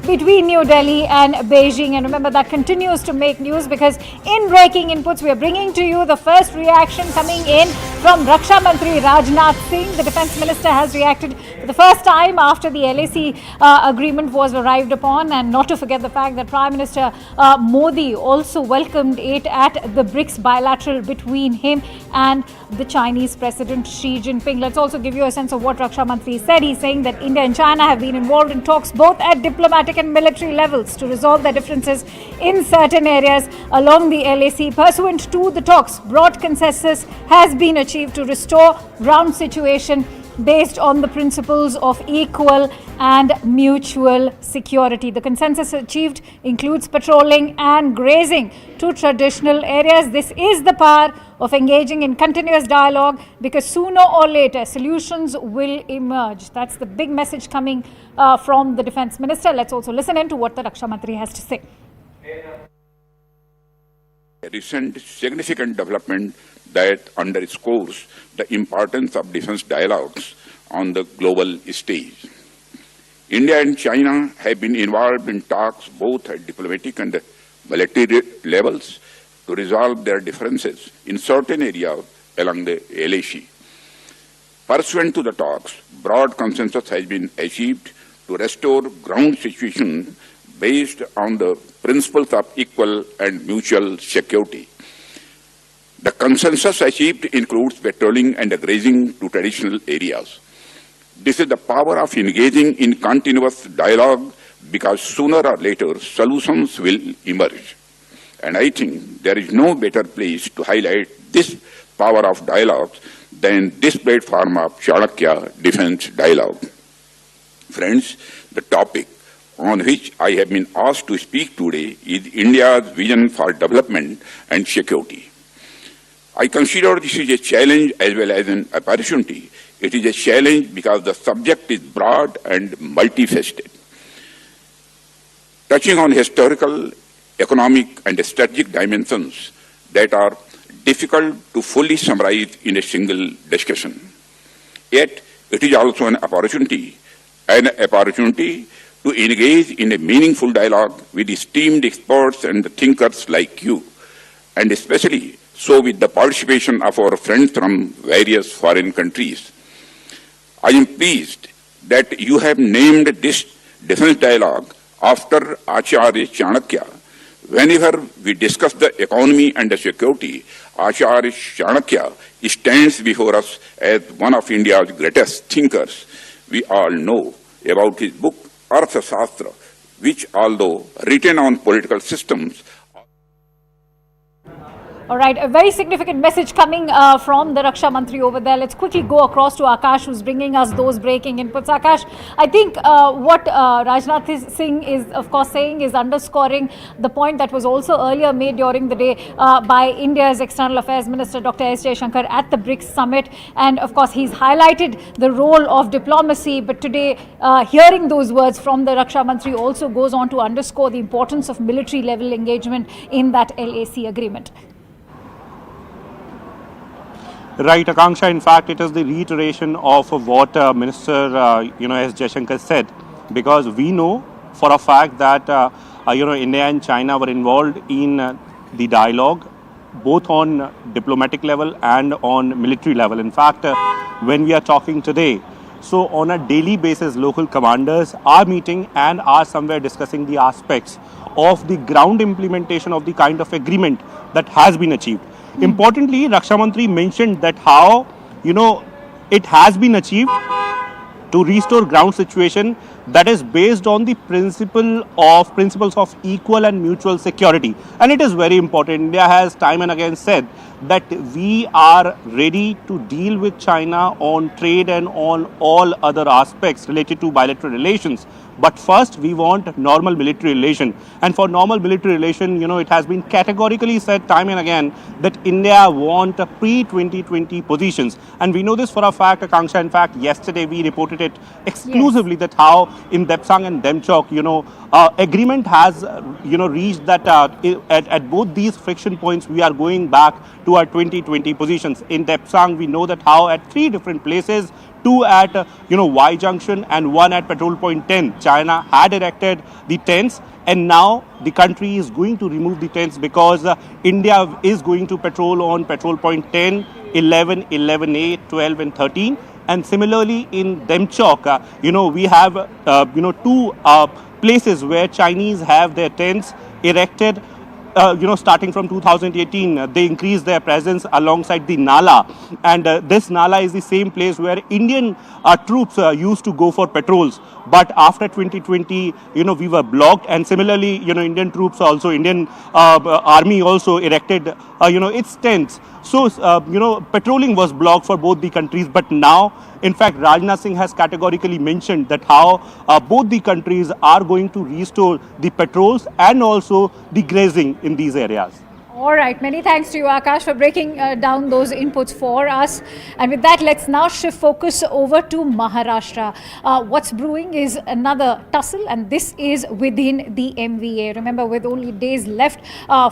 between New Delhi and Beijing. And remember, that continues to make news because in breaking inputs, we are bringing to you the first reaction coming in from Raksha Mantri Rajnath Singh. The Defence Minister has reacted for the first time after the LAC agreement was arrived upon, and not to forget the fact that Prime Minister Modi also welcomed it at the BRICS bilateral between him and the Chinese President Xi Jinping. Let's also give you a sense of what Raksha Mantri said. He's saying that India and China have been involved in talks both at diplomatic and military levels to resolve their differences in certain areas along the LAC. Pursuant to the talks, broad consensus has been achieved to restore ground situation based on the principles of equal and mutual security. The consensus achieved includes patrolling and grazing to traditional areas. This is the power of engaging in continuous dialogue, because sooner or later solutions will emerge. That's the big message coming from the Defence Minister. Let's also listen in to what the Raksha Mantri has to say. A recent significant development that underscores the importance of defence dialogues on the global stage. India and China have been involved in talks both at diplomatic and military levels to resolve their differences in certain areas along the LAC. Pursuant to the talks, broad consensus has been achieved to restore ground situation based on the principles of equal and mutual security. The consensus achieved includes patrolling and grazing to traditional areas. This is the power of engaging in continuous dialogue, because sooner or later solutions will emerge. And I think there is no better place to highlight this power of dialogue than this platform of Chanakya Defence Dialogue. Friends, the topic on which I have been asked to speak today is India's vision for development and security. I consider this is a challenge as well as an opportunity. It is a challenge because the subject is broad and multifaceted, touching on historical, economic and strategic dimensions that are difficult to fully summarize in a single discussion. Yet, it is also an opportunity to engage in a meaningful dialogue with esteemed experts and thinkers like you, and especially so with the participation of our friends from various foreign countries. I am pleased that you have named this defense dialogue after Acharya Chanakya. Whenever we discuss the economy and the security, Acharya Chanakya stands before us as one of India's greatest thinkers. We all know about his book, Arthashastra, which, although written on political systems. All right, a very significant message coming from the Raksha Mantri over there. Let's quickly go across to Akash, who's bringing us those breaking inputs. Akash, I think what Rajnath Singh is, of course, saying is underscoring the point that was also earlier made during the day by India's External Affairs Minister, Dr. S. Jaishankar, at the BRICS Summit. And, of course, he's highlighted the role of diplomacy. But today, hearing those words from the Raksha Mantri also goes on to underscore the importance of military-level engagement in that LAC agreement. Right, Akanksha. In fact, it is the reiteration of what Minister, S. Jaishankar said, because we know for a fact that, India and China were involved in the dialogue, both on diplomatic level and on military level. In fact, when we are talking today, so on a daily basis, local commanders are meeting and are somewhere discussing the aspects of the ground implementation of the kind of agreement that has been achieved. Importantly, Raksha Mantri mentioned that how, it has been achieved to restore ground situation that is based on the principles of equal and mutual security. And it is very important. India has time and again said that we are ready to deal with China on trade and on all other aspects related to bilateral relations. But first, we want normal military relation. And for normal military relation, it has been categorically said time and again that India want pre-2020 positions. And we know this for a fact, Akanksha. In fact, yesterday we reported it exclusively that how in Depsang and Demchok, agreement has, reached that at both these friction points, we are going back to our 2020 positions. In Depsang, we know that how at 3 different places, 2 at Y Junction and 1 at Petrol Point 10. China had erected the tents, and now the country is going to remove the tents because India is going to patrol on Petrol Point 10, 11, 11A, 12 and 13. And similarly in Demchok, we have, 2 places where Chinese have their tents erected. Starting from 2018, they increased their presence alongside the Nala. And this Nala is the same place where Indian troops used to go for patrols. But after 2020, we were blocked. And similarly, Indian troops also, Indian army also erected, its tents. So, patrolling was blocked for both the countries. But now, in fact, Rajnath Singh has categorically mentioned that how both the countries are going to restore the patrols and also the grazing in these areas. All right, many thanks to you, Akash, for breaking down those inputs for us. And with that, let's now shift focus over to Maharashtra. What's brewing is another tussle, and this is within the MVA. Remember, with only days left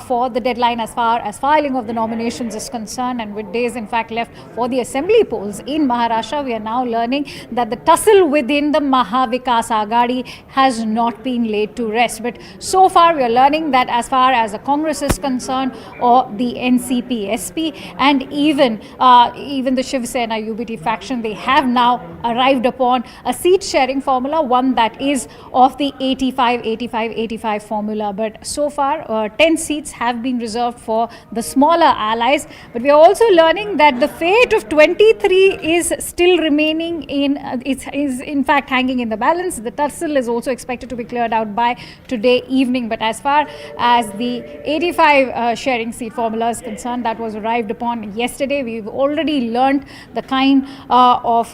for the deadline as far as filing of the nominations is concerned, and with days, in fact, left for the assembly polls in Maharashtra, we are now learning that the tussle within the Maha Vikas Aghadi has not been laid to rest. But so far, we are learning that as far as the Congress is concerned, or the NCP, SP, and even the Shiv Sena UBT faction, they have now arrived upon a seat sharing formula, one that is of the 85-85-85 formula. But so far, 10 seats have been reserved for the smaller allies. But we are also learning that the fate of 23 is still remaining is in fact hanging in the balance. The tussle is also expected to be cleared out by today evening. But as far as the 85 sharing seat formula is concerned, that was arrived upon yesterday. We've already learned the kind of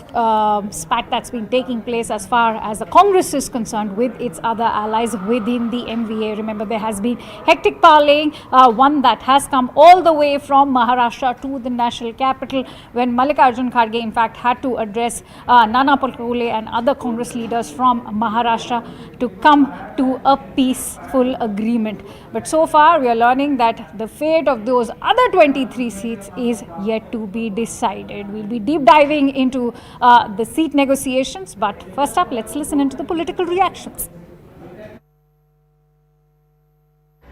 spat that's been taking place as far as the Congress is concerned with its other allies within the MVA. Remember, there has been hectic parleying, one that has come all the way from Maharashtra to the national capital, when Mallikarjun Kharge in fact had to address Nana Palkole and other Congress leaders from Maharashtra to come to a peaceful agreement. But so far, we are learning that the fate of those other 23 seats is yet to be decided. We'll be deep diving into the seat negotiations, but first up, let's listen into the political reactions.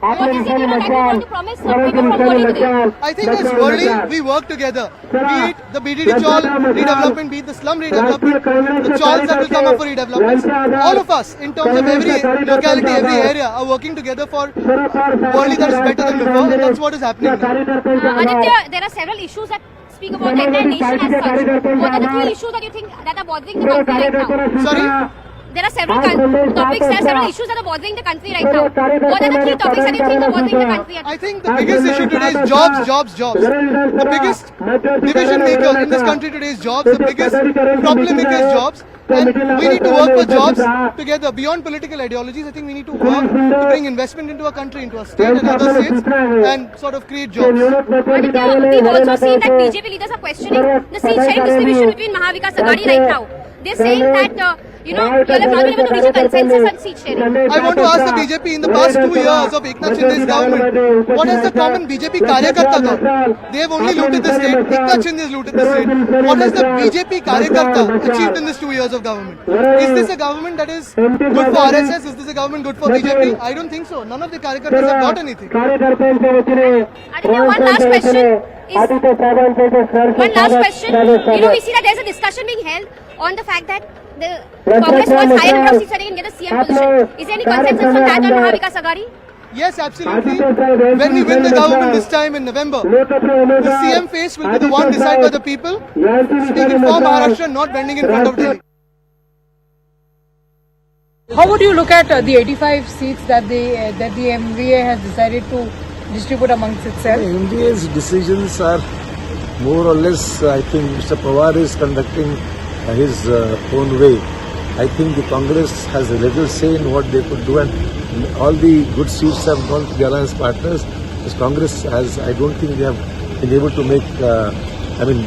What is it that you want to promise people from voting today? I think as Worli, we work together. Be it the BDD chawl redevelopment, be it the slum redevelopment, the chawls that will come up for redevelopment. All of us, in terms of every locality, every area, are working together for Worli that is better than before, and that's what is happening now. Aditya, there are several issues that speak about the entire nation as such. What are the three issues that you think that are bothering the country right now? Sorry? There are several topics, there are several issues that are bothering the country right now. What are the three topics that you think are bothering the country? I think the biggest issue today is jobs, jobs, jobs. The biggest division maker in this country today is jobs. The biggest problem maker is jobs. And we need to work for jobs together. Beyond political ideologies, I think we need to work to bring investment into our country, into our state and other states, and sort of create jobs. Aditya, we've also seen that BJP leaders are questioning the seat sharing distribution between Maha Vikas Aghadi right now. They're saying that, you have not been able to reach a consensus on seat sharing. I want to ask the BJP, in the past 2 years of Eknath Shinde's government, what has the common BJP Karyakarta done? They have only looted the state. Eknath Shinde has looted the state. What has the BJP Karyakarta achieved in these 2 years of government? Is this a government that is good for RSS? Is this a government good for BJP? I don't think so. None of the Karyakartas have got anything. Aditya, one last question. We see that there's a discussion being held on the fact that the Congress wants higher number of seats so they can get a CM position. Is there any consensus on that on Maha Vikas Aghadi? Yes, absolutely. When we win the government this time in November, the CM face will be the one decided by the people, speaking for Maharashtra, not bending in front of Delhi. How would you look at the 85 seats that the MVA has decided to distribute amongst itself? MVA's decisions are more or less, I think Mr. Pawar is conducting his own way. I think the Congress has a little say in what they could do, and all the good seats have gone to the alliance partners. This Congress has, I don't think they have been able to make,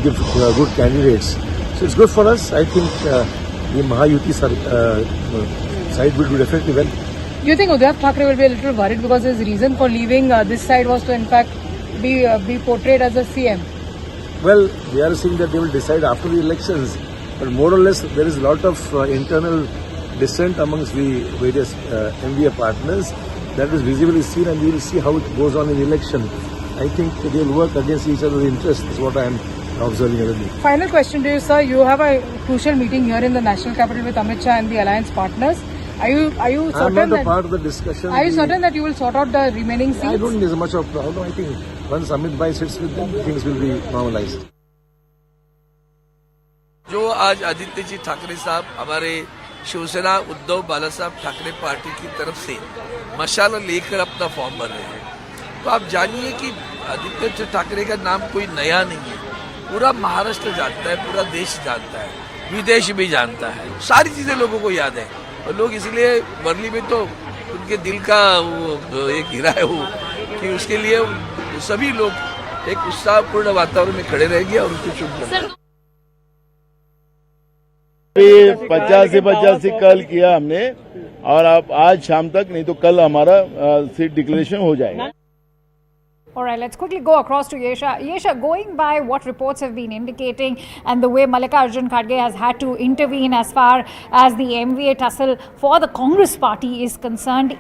give good candidates. So it's good for us. I think the Mahayuti side will do definitely well. Do you think Uddhav Thackeray will be a little worried because his reason for leaving this side was to in fact be portrayed as a CM? Well, they are saying that they will decide after the elections. but more or less there is a lot of internal dissent amongst the various MVA partners. That is visibly seen, and we will see how it goes on in the election. I think they will work against each other's interests, is what I am observing already. Final question to you, sir. You have a crucial meeting here in the national capital with Amit Shah and the alliance partners. Are you certain I am not that a part of the discussion. Are you certain that you will sort out the remaining seats? I don't think there's much of a problem. I think once Amit Bhai sits with them, things will be normalized. जो आज आदित्य जी ठाकरे साहब हमारे शिवसेना उद्धव बाला साहब Thackeray party की तरफ से मशाल लेकर अपना फॉर्म भर रहे हैं, तो आप जानिए कि आदित्य ठाकरे का नाम कोई नया नहीं है। पूरा महाराष्ट्र जानता है, पूरा देश जानता है, विदेश भी जानता है, सारी चीजें लोगों को याद है। और लोग इसलिए वर्ली में तो उनके दिल का वो एक हीरा है वो, कि उसके लिए सभी लोग एक उत्साहपूर्ण वातावरण में खड़े रहेंगे और उसको चुन 50 कल किया हमने, और अब आज शाम तक, नहीं तो कल हमारा सीट डिक्लेरेशन हो जाएगा। All right, let's quickly go across to Yesha. Yesha, going by what reports have been indicating and the way Mallikarjun Kharge has had to intervene as far as the MVA tussle for the Congress party is concerned,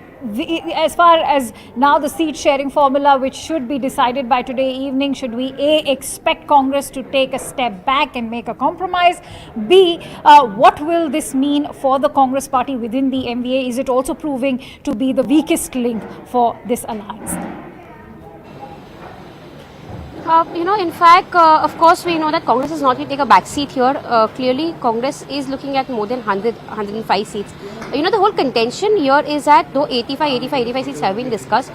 as far as now the seat sharing formula, which should be decided by today evening, should we A, expect Congress to take a step back and make a compromise? B, what will this mean for the Congress party within the MVA? Is it also proving to be the weakest link for this alliance? In fact, of course, we know that Congress is not going to take a back seat here. Clearly, Congress is looking at more than 105 seats. The whole contention here is that though 85 seats have been discussed,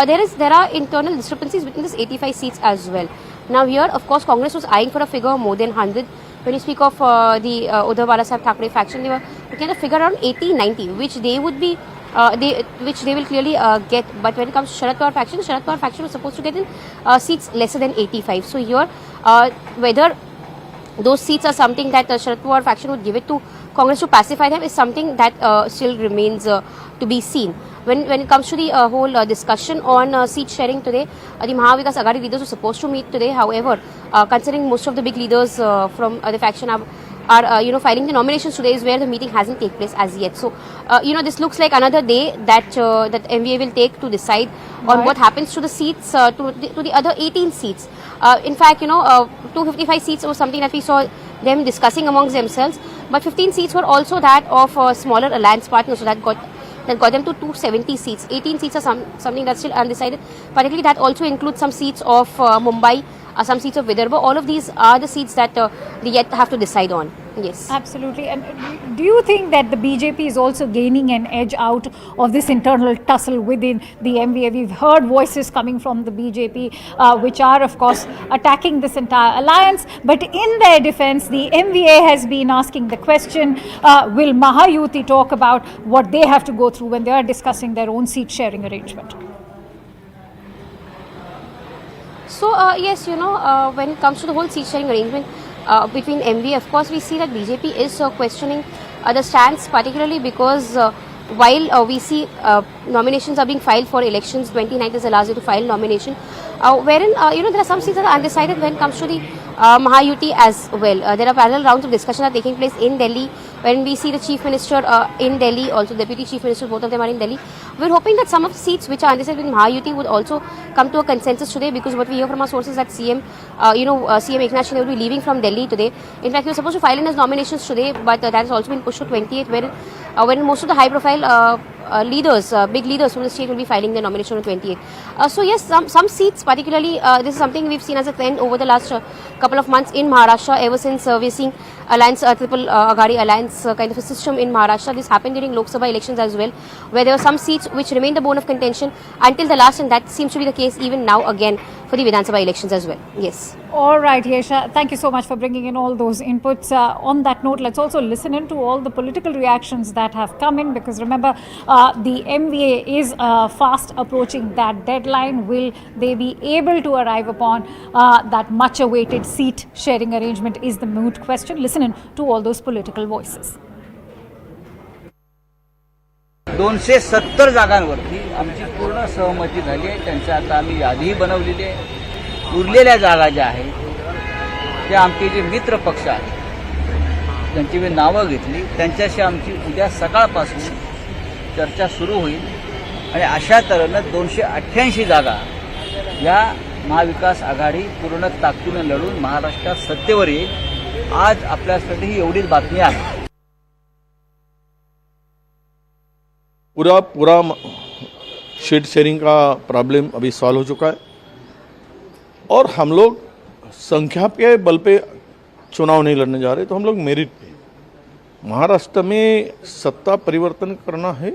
there are internal discrepancies within this 85 seats as well. Now here, of course, Congress was eyeing for a figure more than 100. When you speak of the Uddhav Balasaheb Thackeray faction, they were looking at a figure around 80-90, which they would be which they will clearly get. But when it comes to Sharad Pawar faction was supposed to get in seats lesser than 85. So here, whether those seats are something that Sharad Pawar faction would give it to Congress to pacify them is something that still remains to be seen. When it comes to the whole discussion on seat sharing today, the Maha Vikas Aghadi leaders were supposed to meet today. However, considering most of the big leaders from the faction are filing the nominations today, is where the meeting hasn't taken place as yet. So, this looks like another day that MVA will take to decide on what happens to the seats, to the other 18 seats. In fact, 255 seats was something that we saw them discussing amongst themselves, but 15 seats were also that of smaller alliance partners, so that got them to 270 seats. 18 seats are something that's still undecided. Particularly, that also includes some seats of Mumbai, some seats of Vidarbha. All of these are the seats that they yet have to decide on. Yes. Absolutely. And do you think that the BJP is also gaining an edge out of this internal tussle within the MVA? We've heard voices coming from the BJP, which are, of course, attacking this entire alliance. But in their defense, the MVA has been asking the question, will Mahayuti talk about what they have to go through when they are discussing their own seat sharing arrangement? So, yes, when it comes to the whole seat sharing arrangement between MVA, of course, we see that BJP is questioning the stance, particularly because while we see nominations are being filed for elections, 29th is the last day to file nomination, wherein, there are some seats that are undecided when it comes to the Mahayuti as well. There are parallel rounds of discussion that are taking place in Delhi, when we see the Chief Minister in Delhi, also Deputy Chief Minister, both of them are in Delhi. We're hoping that some of the seats which are undecided in Mahayuti would also come to a consensus today, because what we hear from our sources is that CM Eknath Shinde will be leaving from Delhi today. In fact, he was supposed to file in his nominations today, but that has also been pushed to 28th, when most of the high-profile big leaders from the state will be filing their nomination on 28th. So yes, some seats, particularly, this is something we've seen as a trend over the last couple of months in Maharashtra, ever since we're seeing alliance, triple Aghadi alliance kind of a system in Maharashtra. This happened during Lok Sabha elections as well, where there were some seats which remained the bone of contention until the last, and that seems to be the case even now again for the Vidhan Sabha elections as well. Yes. All right, Yesha, thank you so much for bringing in all those inputs. On that note, let's also listen in to all the political reactions that have come in, because remember, the MVA is fast approaching that deadline. Will they be able to arrive upon that much awaited seat sharing arrangement is the moot question. Listen in to all those political voices. 270 जागांवरती आमची पूर्ण सहमती झाली आहे. त्यांची आता आम्ही यादीही बनवलेली आहे. उरलेल्या जागा ज्या आहेत ते आमचे जे मित्र पक्ष आहेत त्यांची मी नावं घेतली. त्यांच्याशी आमची उद्या सकाळपासून चर्चा सुरू होईल आणि अशा तऱ्हेनं 288 जागा या महाविकास आघाडी पूर्ण ताकदीनं लढून महाराष्ट्रात सत्तेवर येईल. आज आपल्यासाठी ही एवढीच बातमी आहे. पूरा शीट शेयरिंग का प्रॉब्लम अभी सॉल्व हो चुका है और हम लोग संख्या के बल पे चुनाव नहीं लड़ने जा रहे, तो हम लोग मेरिट पे. महाराष्ट्र में सत्ता परिवर्तन करना है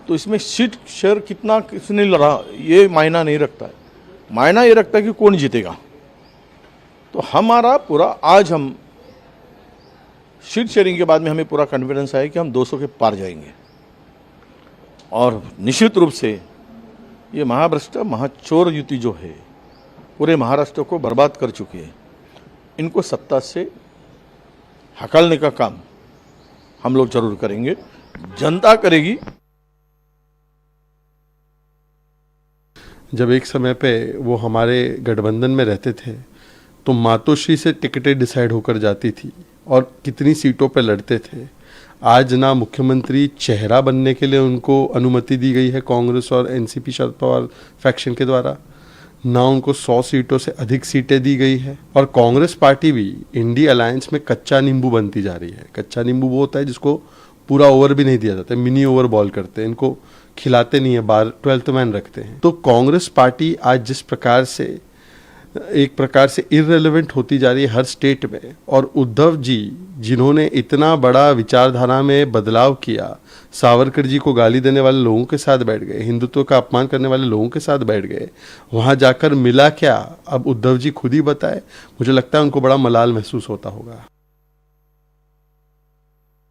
तो इसमें सीट शेयर कितना किसने लड़ा ये मायना नहीं रखता है. मायना ये रखता है कि कौन जीतेगा. तो हमारा पूरा आज हम सीट शेयरिंग के बाद में हमें पूरा कॉन्फिडेंस है कि हम 200 के पार जाएंगे और निश्चित रूप से ये महाभ्रष्ट महाचोर युति जो है पूरे महाराष्ट्र को बर्बाद कर चुकी है, इनको सत्ता से हकालने का काम हम लोग जरूर करेंगे, जनता करेगी. जब एक समय पे वो हमारे गठबंधन में रहते थे तो मातोश्री से टिकटें डिसाइड होकर जाती थी और कितनी सीटों पे लड़ते थे. आज ना मुख्यमंत्री चेहरा बनने के लिए उनको अनुमति दी गई है कांग्रेस और एनसीपी शरद पवार फैक्शन के द्वारा, ना उनको 100 सीटों से अधिक सीटें दी गई है. और कांग्रेस पार्टी भी इंडी अलायंस में कच्चा नींबू बनती जा रही है. कच्चा नींबू वो होता है जिसको पूरा ओवर भी नहीं दिया जाता, मिनी ओवर बॉल करते हैं, इनको खिलाते नहीं है, बार 12th मैन रखते हैं. तो कांग्रेस पार्टी आज जिस प्रकार से एक प्रकार से इररिलेवेंट होती जा रही है हर स्टेट में, और उद्धव जी जिन्होंने इतना बड़ा विचारधारा में बदलाव किया, सावरकर जी को गाली देने वाले लोगों के साथ बैठ गए, हिंदुत्व का अपमान करने वाले लोगों के साथ बैठ गए, वहां जाकर मिला क्या अब उद्धव जी खुद ही बताए. मुझे लगता है उनको बड़ा मलाल महसूस होता होगा.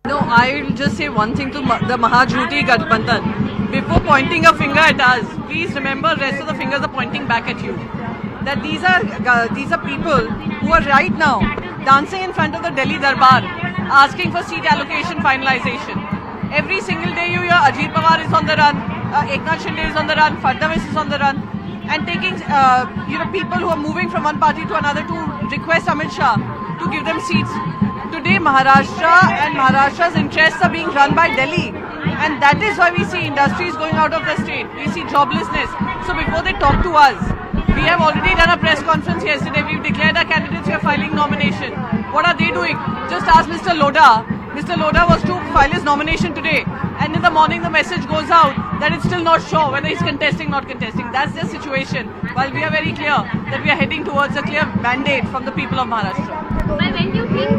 No, I'll just say one thing to the Mahajhuti Gadbandhan. Before pointing a finger at us, please remember rest of the fingers are pointing back at you. That these are people who are right now dancing in front of the Delhi Darbar, asking for seat allocation finalization. Every single day you hear Ajit Pawar is on the run, Eknath Shinde is on the run, Fadnavis is on the run, and taking people who are moving from one party to another to request Amit Shah to give them seats. Today Maharashtra and Maharashtra's interests are being run by Delhi, and that is why we see industries going out of the state. We see joblessness. So before they talk to us, we have already done a press conference yesterday. We've declared our candidates. We are filing nomination. What are they doing? Just ask Mr. Lodha. Mr. Lodha was to file his nomination today, and in the morning the message goes out that it's still not sure whether he's contesting, not contesting. That's the situation. While we are very clear that we are heading towards a clear mandate from the people of Maharashtra. By when do you think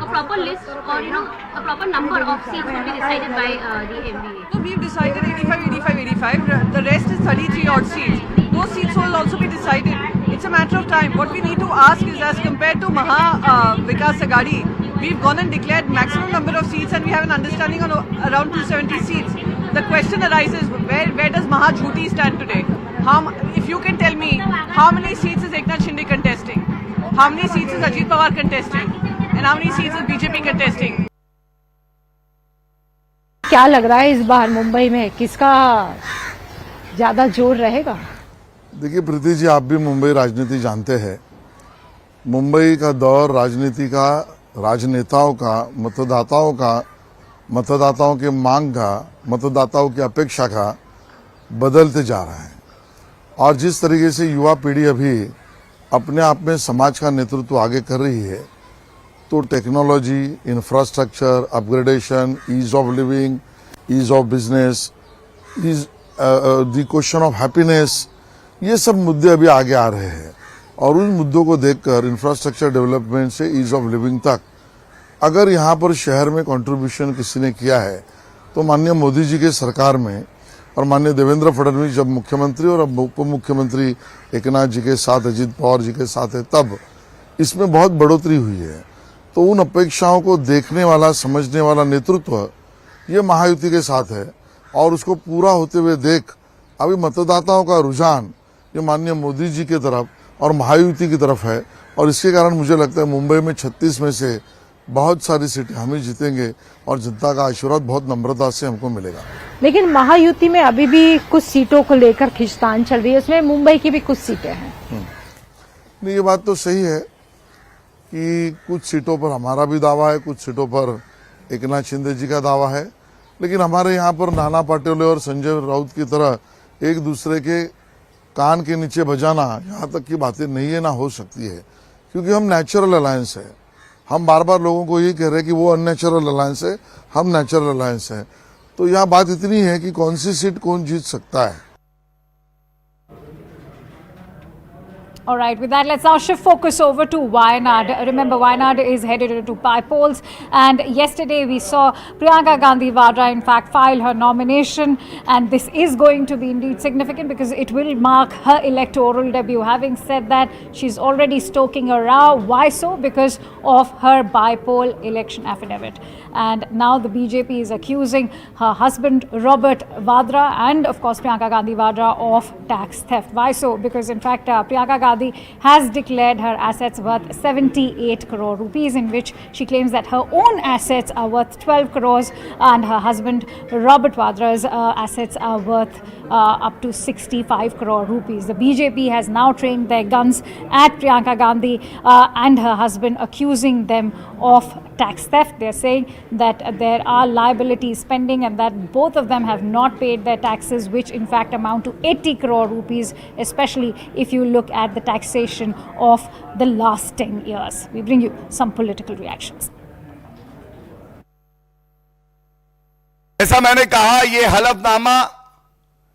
a proper list or a proper number of seats will be decided by the MVA? So we've decided 85. The rest is 33 odd seats. Those seats will also be decided. It's a matter of time. What we need to ask is, as compared to Maha Vikas Aghadi, we've gone and declared maximum number of seats, and we have an understanding on around 270 seats. The question arises, where does Mahajhuti stand today? If you can tell me, how many seats is Eknath Shinde contesting? How many seats is Ajit Pawar contesting? And how many seats is BJP contesting? क्या लग रहा है इस बार मुंबई में किसका ज्यादा जोर रहेगा? देखिए प्रीति जी, आप भी मुंबई राजनीति जानते हैं. मुंबई का दौर राजनीति का, राजनेताओं का, मतदाताओं के मांग का, मतदाताओं की अपेक्षा का बदलते जा रहा है. और जिस तरीके से युवा पीढ़ी अभी अपने आप में समाज का नेतृत्व आगे कर रही है, तो technology, infrastructure, upgradation, ease of living, ease of business, the question of happiness, ये सब मुद्दे अभी आगे आ रहे हैं. और उन मुद्दों को देखकर इंफ्रास्ट्रक्चर डेवलपमेंट से ईज ऑफ लिविंग तक अगर यहाँ पर शहर में कंट्रीब्यूशन किसी ने किया है तो माननीय मोदी जी के सरकार में और माननीय देवेंद्र फडणवीस जब मुख्यमंत्री और अब उप मुख्यमंत्री एकनाथ जी के साथ, अजित पवार जी के साथ है, तब इसमें बहुत बढ़ोतरी हुई है. तो उन अपेक्षाओं को देखने वाला, समझने वाला नेतृत्व ये महायुति के साथ है. और उसको पूरा होते हुए देख अभी मतदाताओं का रुझान ये माननीय मोदी जी की तरफ और महायुति की तरफ है. और इसके कारण मुझे लगता है मुंबई में 36 में से बहुत सारी सीटें हम ही जीतेंगे और जनता का आशीर्वाद बहुत नम्रता से हमको मिलेगा. लेकिन महायुति में अभी भी कुछ सीटों को लेकर खींचतान चल रही है, उसमें मुंबई की भी कुछ सीटें हैं. नहीं, ये बात तो सही है. कि कुछ सीटों पर हमारा भी दावा है, कुछ सीटों पर एकनाथ शिंदे जी का दावा है, लेकिन हमारे यहाँ पर नाना पाटोले और संजय राउत की तरह एक दूसरे के कान के नीचे बजाना, यहाँ तक की बातें नहीं है, ना हो सकती है, क्योंकि हम नेचुरल अलायंस है। हम बार बार लोगों को यही कह रहे हैं कि वो अननेचुरल अलायंस है, हम नेचुरल अलायंस है। तो यहाँ बात इतनी है कि कौन सी सीट कौन जीत सकता है। All right, with that, let's now shift focus over to Wayanad. Remember, Wayanad is headed into by-polls, and yesterday we saw Priyanka Gandhi Vadra, in fact, file her nomination, and this is going to be indeed significant because it will mark her electoral debut. Having said that, she's already stoking a row. Why so? Because of her by-poll election affidavit. And now the BJP is accusing her husband, Robert Vadra, and of course Priyanka Gandhi Vadra, of tax theft. Why so? Because in fact, Priyanka Gandhi has declared her assets worth 78 crore rupees, in which she claims that her own assets are worth 12 crores and her husband Robert Vadra's assets are worth up to 65 crore rupees. The BJP has now trained their guns at Priyanka Gandhi and her husband, accusing them of tax theft. They're saying that there are liabilities pending and that both of them have not paid their taxes, which in fact amount to 80 crore rupees, especially if you look at the taxation of the last 10 years. We bring you some political reactions. ऐसा मैंने कहा, ये हलफनामा,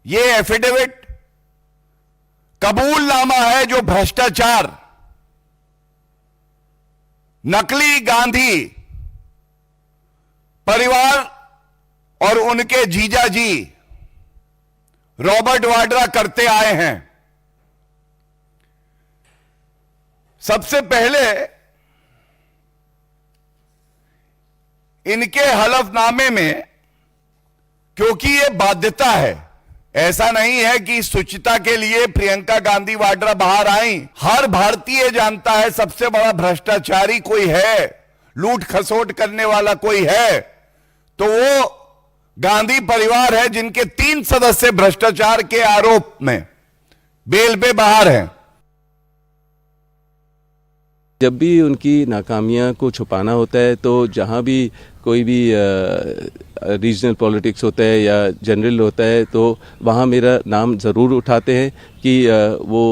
ये affidavit कबूलनामा है जो भ्रष्टाचार, नकली गांधी परिवार और उनके जीजाजी रॉबर्ट वाड्रा करते आए हैं। सबसे पहले इनके हलफनामे में, क्योंकि ये बाध्यता है, ऐसा नहीं है कि शुचिता के लिए प्रियंका गांधी वाड्रा बाहर आई। हर भारतीय जानता है सबसे बड़ा भ्रष्टाचारी कोई है, लूट खसोट करने वाला कोई है तो वो गांधी परिवार है, जिनके 3 सदस्य भ्रष्टाचार के आरोप में बेल पे बाहर हैं। जब भी उनकी नाकामियां को छुपाना होता है तो जहां भी कोई भी रीजनल पॉलिटिक्स होता है या जनरल होता है तो वहाँ मेरा नाम ज़रूर उठाते हैं कि वो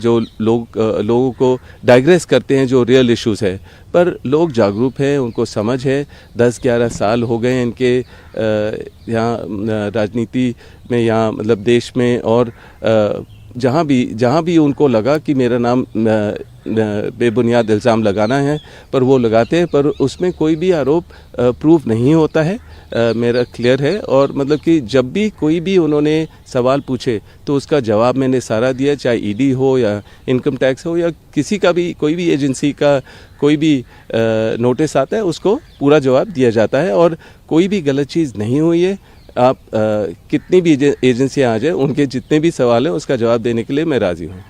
जो लोगों को डाइग्रेस करते हैं जो रियल इश्यूज़ है। पर लोग जागरूक हैं, उनको समझ है। 10-11 साल हो गए इनके यहाँ राजनीति में, यहाँ मतलब देश में, और जहाँ भी उनको लगा कि मेरा नाम बेबुनियाद इल्ज़ाम लगाना है पर वो लगाते हैं, पर उसमें कोई भी आरोप प्रूफ नहीं होता है। मेरा क्लियर है, और मतलब कि जब भी कोई भी उन्होंने सवाल पूछे तो उसका जवाब मैंने सारा दिया, चाहे ईडी हो या इनकम टैक्स हो या किसी का भी, कोई भी एजेंसी का कोई भी नोटिस आता है उसको पूरा जवाब दिया जाता है, और कोई भी गलत चीज़ नहीं हुई है। आप कितनी भी एजेंसियां आ जाए, उनके जितने भी सवाल हैं उसका जवाब देने के लिए मैं राजी हूँ।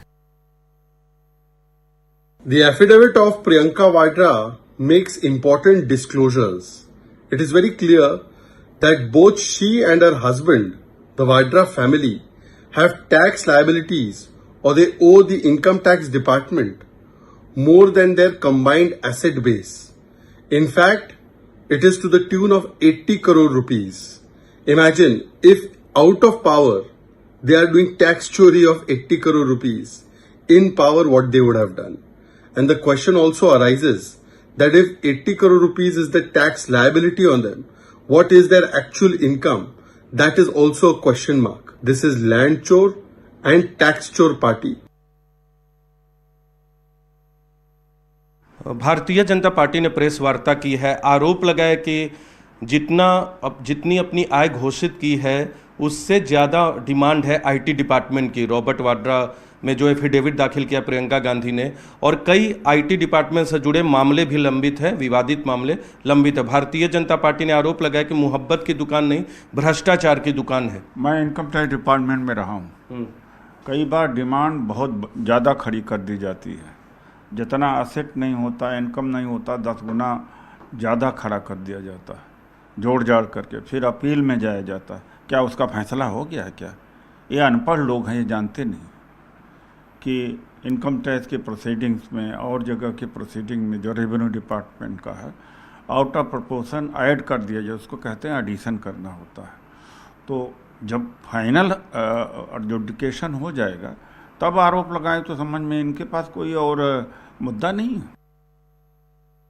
The affidavit of Priyanka Vadra makes important disclosures. It is very clear that both she and her husband, the Vadra family, have tax liabilities or they owe the income tax department more than their combined asset base. In fact, it is to the tune of 80 crore rupees. Imagine if out of power they are doing tax chori of 80 crore rupees. In power, what they would have done. And the question also arises that if 80 crore rupees is the tax liability on them, what is their actual income? That is also a question mark. This is land chore and tax chore party. Bharatiya Janata party ने press वार्ता की है, आरोप लगाया कि जितनी अपनी आय घोषित की है उससे ज़्यादा डिमांड है आईटी डिपार्टमेंट की। रॉबर्ट वाड्रा में जो एफिडेविट दाखिल किया प्रियंका गांधी ने, और कई आईटी डिपार्टमेंट से जुड़े मामले भी लंबित हैं, विवादित मामले लंबित है। भारतीय जनता पार्टी ने आरोप लगाया कि मोहब्बत की दुकान नहीं, भ्रष्टाचार की दुकान है। मैं इनकम टैक्स डिपार्टमेंट में रहा हूँ। कई बार डिमांड बहुत ज़्यादा खड़ी कर दी जाती है, जितना असेट नहीं होता, इनकम नहीं होता, 10 गुना ज़्यादा खड़ा कर दिया जाता है, जोड़ जाड़ करके फिर अपील में जाया जाता है। क्या उसका फैसला हो गया है? क्या ये अनपढ़ लोग हैं, ये जानते नहीं कि इनकम टैक्स के प्रोसीडिंग्स में और जगह के प्रोसीडिंग में जो रेवेन्यू डिपार्टमेंट का है, आउट ऑफ प्रोपोर्शन ऐड कर दिया जाए, उसको कहते हैं एडिशन करना होता है। तो जब फाइनल एडजुडिकेशन हो जाएगा तब आरोप लगाएं तो समझ में इनके पास कोई और मुद्दा नहीं है।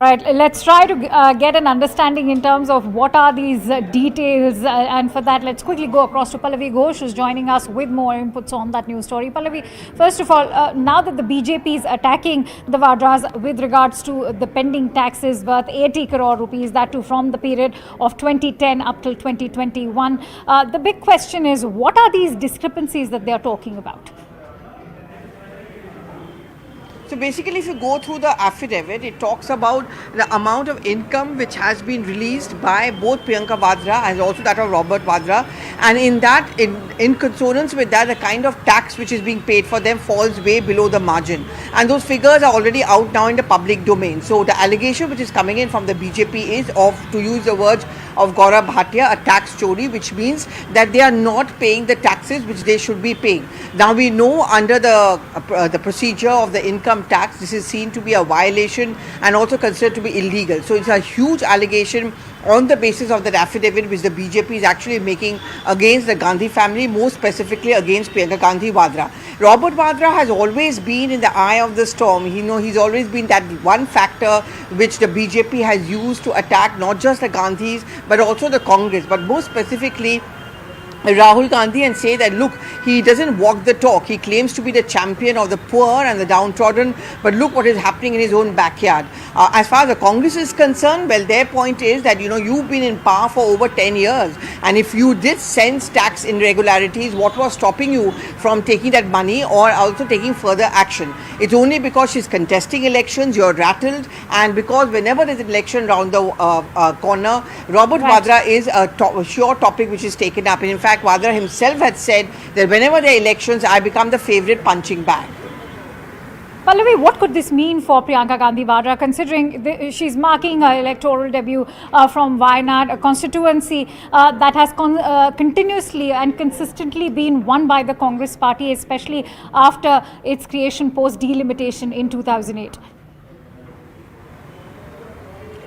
Right, let's try to get an understanding in terms of what are these details, and for that let's quickly go across to Pallavi Ghosh, who's joining us with more inputs on that news story. Pallavi, first of all, now that the BJP is attacking the Vadras with regards to the pending taxes worth 80 crore rupees, that too from the period of 2010 up till 2021, the big question is, what are these discrepancies that they are talking about? So basically, if you go through the affidavit, it talks about the amount of income which has been released by both Priyanka Vadra and also that of Robert Vadra, and in that, in consonance with that, the kind of tax which is being paid for them falls way below the margin, and those figures are already out now in the public domain. So the allegation which is coming in from the BJP is of, to use the words of Gaurav Bhatia, a tax story, which means that they are not paying the taxes which they should be paying. Now we know under the procedure of the income tax, this is seen to be a violation and also considered to be illegal. So it's a huge allegation on the basis of that affidavit which the BJP is actually making against the Gandhi family, more specifically against Priyanka Gandhi Vadra. Robert Vadra has always been in the eye of the storm. He's always been that one factor which the BJP has used to attack not just the Gandhis but also the Congress, but more specifically Rahul Gandhi, and say that, look, he doesn't walk the talk. He claims to be the champion of the poor and the downtrodden, but look what is happening in his own backyard. As far as the Congress is concerned, well, their point is that, you've been in power for over 10 years, and if you did sense tax irregularities, what was stopping you from taking that money or also taking further action? It's only because she's contesting elections, you're rattled, and because whenever there's an election round the corner, Robert Vadra is a sure topic which is taken up. And in fact, Vadra himself had said that whenever there are elections, I become the favorite punching bag. Pallavi, what could this mean for Priyanka Gandhi Vadra, considering she's marking her electoral debut from Wayanad, a constituency that has continuously and consistently been won by the Congress party, especially after its creation post-delimitation in 2008?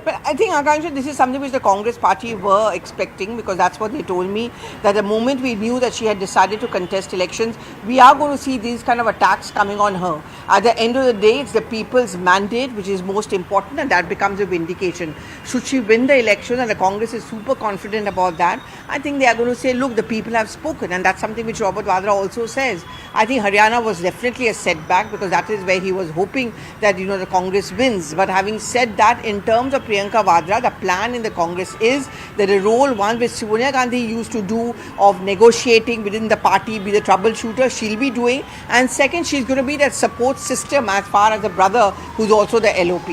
But I think, Akansha, this is something which the Congress party were expecting, because that's what they told me, that the moment we knew that she had decided to contest elections, we are going to see these kind of attacks coming on her. At the end of the day, it's the people's mandate which is most important, and that becomes a vindication. Should she win the election, and the Congress is super confident about that, I think they are going to say, look, the people have spoken, and that's something which Robert Vadra also says. I think Haryana was definitely a setback, because that is where he was hoping that, the Congress wins. But having said that, in terms of Priyanka Vadra, the plan in the Congress is that the role one which Sonia Gandhi used to do of negotiating within the party, be the troubleshooter, she'll be doing. And second, she's going to be that support system as far as the brother who's also the LOP.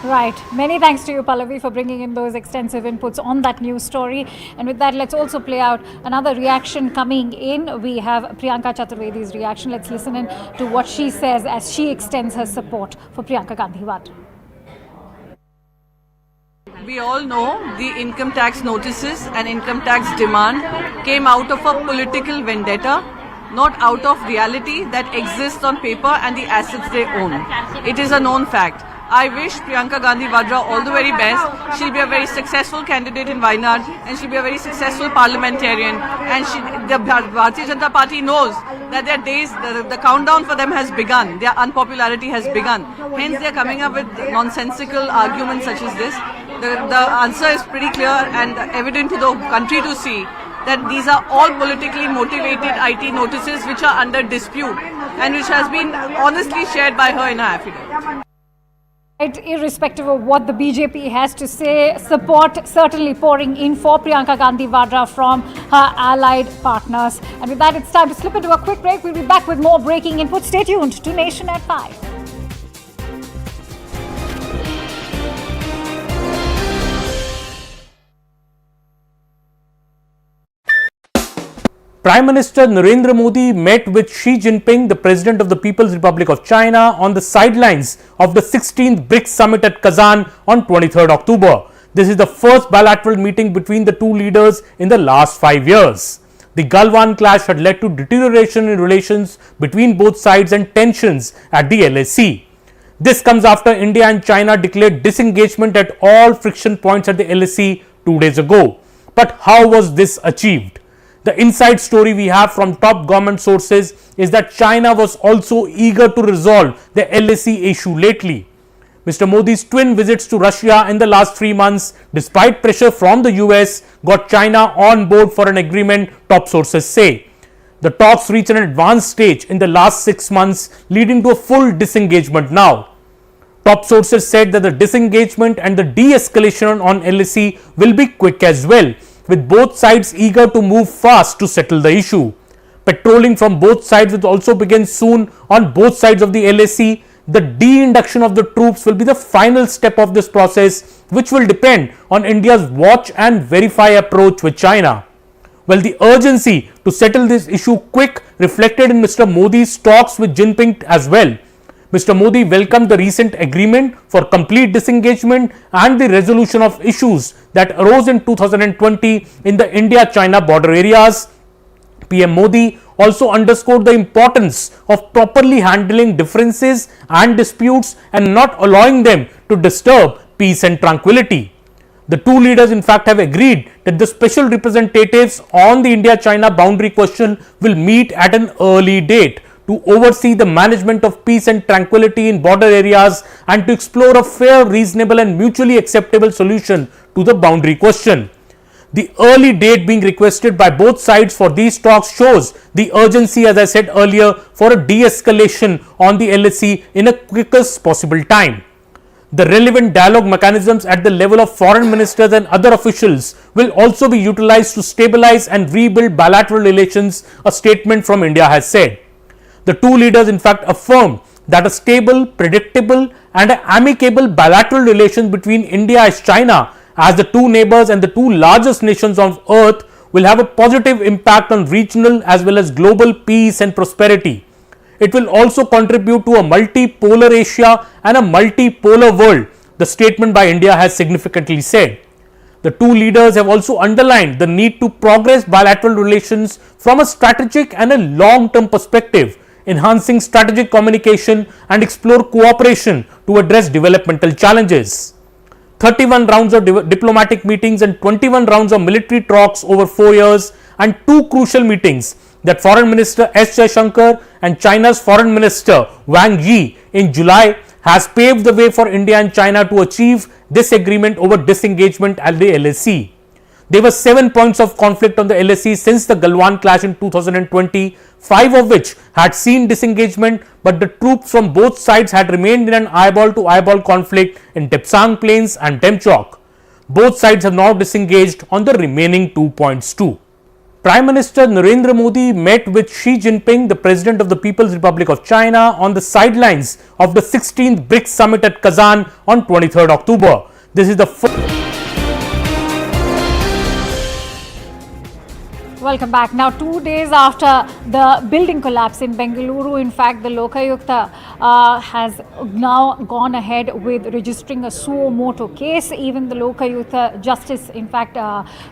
Right. Many thanks to you, Pallavi, for bringing in those extensive inputs on that news story. And with that, let's also play out another reaction coming in. We have Priyanka Chaturvedi's reaction. Let's listen in to what she says as she extends her support for Priyanka Gandhi Vadra. We all know the income tax notices and income tax demand came out of a political vendetta, not out of reality that exists on paper and the assets they own. It is a known fact. I wish Priyanka Gandhi Vadra all the very best. She'll be a very successful candidate in Wayanad, and she'll be a very successful parliamentarian. And the Bharatiya Janata Party knows that their days, the countdown for them has begun. Their unpopularity has begun. Hence, they are coming up with nonsensical arguments such as this. The answer is pretty clear and evident to the country to see that these are all politically motivated IT notices which are under dispute and which has been honestly shared by her in her affidavit. Irrespective of what the BJP has to say, support certainly pouring in for Priyanka Gandhi Vadra from her allied partners. And with that, it's time to slip into a quick break. We'll be back with more breaking input. Stay tuned to Nation at 5. Prime Minister Narendra Modi met with Xi Jinping, the President of the People's Republic of China, on the sidelines of the 16th BRICS Summit at Kazan on 23rd October. This is the first bilateral meeting between the two leaders in the last 5 years. The Galwan clash had led to deterioration in relations between both sides and tensions at the LAC. This comes after India and China declared disengagement at all friction points at the LAC 2 days ago. But how was this achieved? The inside story we have from top government sources is that China was also eager to resolve the LAC issue lately. Mr. Modi's twin visits to Russia in the last 3 months, despite pressure from the US, got China on board for an agreement, top sources say. The talks reached an advanced stage in the last 6 months, leading to a full disengagement now. Top sources said that the disengagement and the de-escalation on LAC will be quick as well, with both sides eager to move fast to settle the issue. Patrolling from both sides will also begin soon on both sides of the LAC. The de-induction of the troops will be the final step of this process, which will depend on India's watch and verify approach with China. Well, the urgency to settle this issue quick reflected in Mr. Modi's talks with Jinping as well. Mr. Modi welcomed the recent agreement for complete disengagement and the resolution of issues that arose in 2020 in the India-China border areas. PM Modi also underscored the importance of properly handling differences and disputes and not allowing them to disturb peace and tranquility. The two leaders in fact have agreed that the special representatives on the India-China boundary question will meet at an early date to oversee the management of peace and tranquility in border areas and to explore a fair, reasonable and mutually acceptable solution to the boundary question. The early date being requested by both sides for these talks shows the urgency, as I said earlier, for a de-escalation on the LAC in a quickest possible time. The relevant dialogue mechanisms at the level of foreign ministers and other officials will also be utilized to stabilize and rebuild bilateral relations, a statement from India has said. The two leaders in fact affirmed that a stable, predictable and amicable bilateral relations between India and China as the two neighbors and the two largest nations on earth will have a positive impact on regional as well as global peace and prosperity. It will also contribute to a multipolar Asia and a multipolar world, the statement by India has significantly said. The two leaders have also underlined the need to progress bilateral relations from a strategic and a long-term perspective, enhancing strategic communication and explore cooperation to address developmental challenges. 31 rounds of diplomatic meetings and 21 rounds of military talks over 4 years and 2 crucial meetings that Foreign Minister S. Jaishankar and China's Foreign Minister Wang Yi in July has paved the way for India and China to achieve this agreement over disengagement at the LAC. There were 7 points of conflict on the LAC since the Galwan clash in 2020, 5 of which had seen disengagement, but the troops from both sides had remained in an eyeball-to-eyeball conflict in Depsang Plains and Demchok. Both sides have now disengaged on the remaining 2 points too. Prime Minister Narendra Modi met with Xi Jinping, the President of the People's Republic of China, on the sidelines of the 16th BRICS Summit at Kazan on 23rd October. This is the first. Welcome back. Now, 2 days after the building collapse in Bengaluru, in fact, the Lokayukta has now gone ahead with registering a suo motu case. Even the Lokayukta justice, in fact,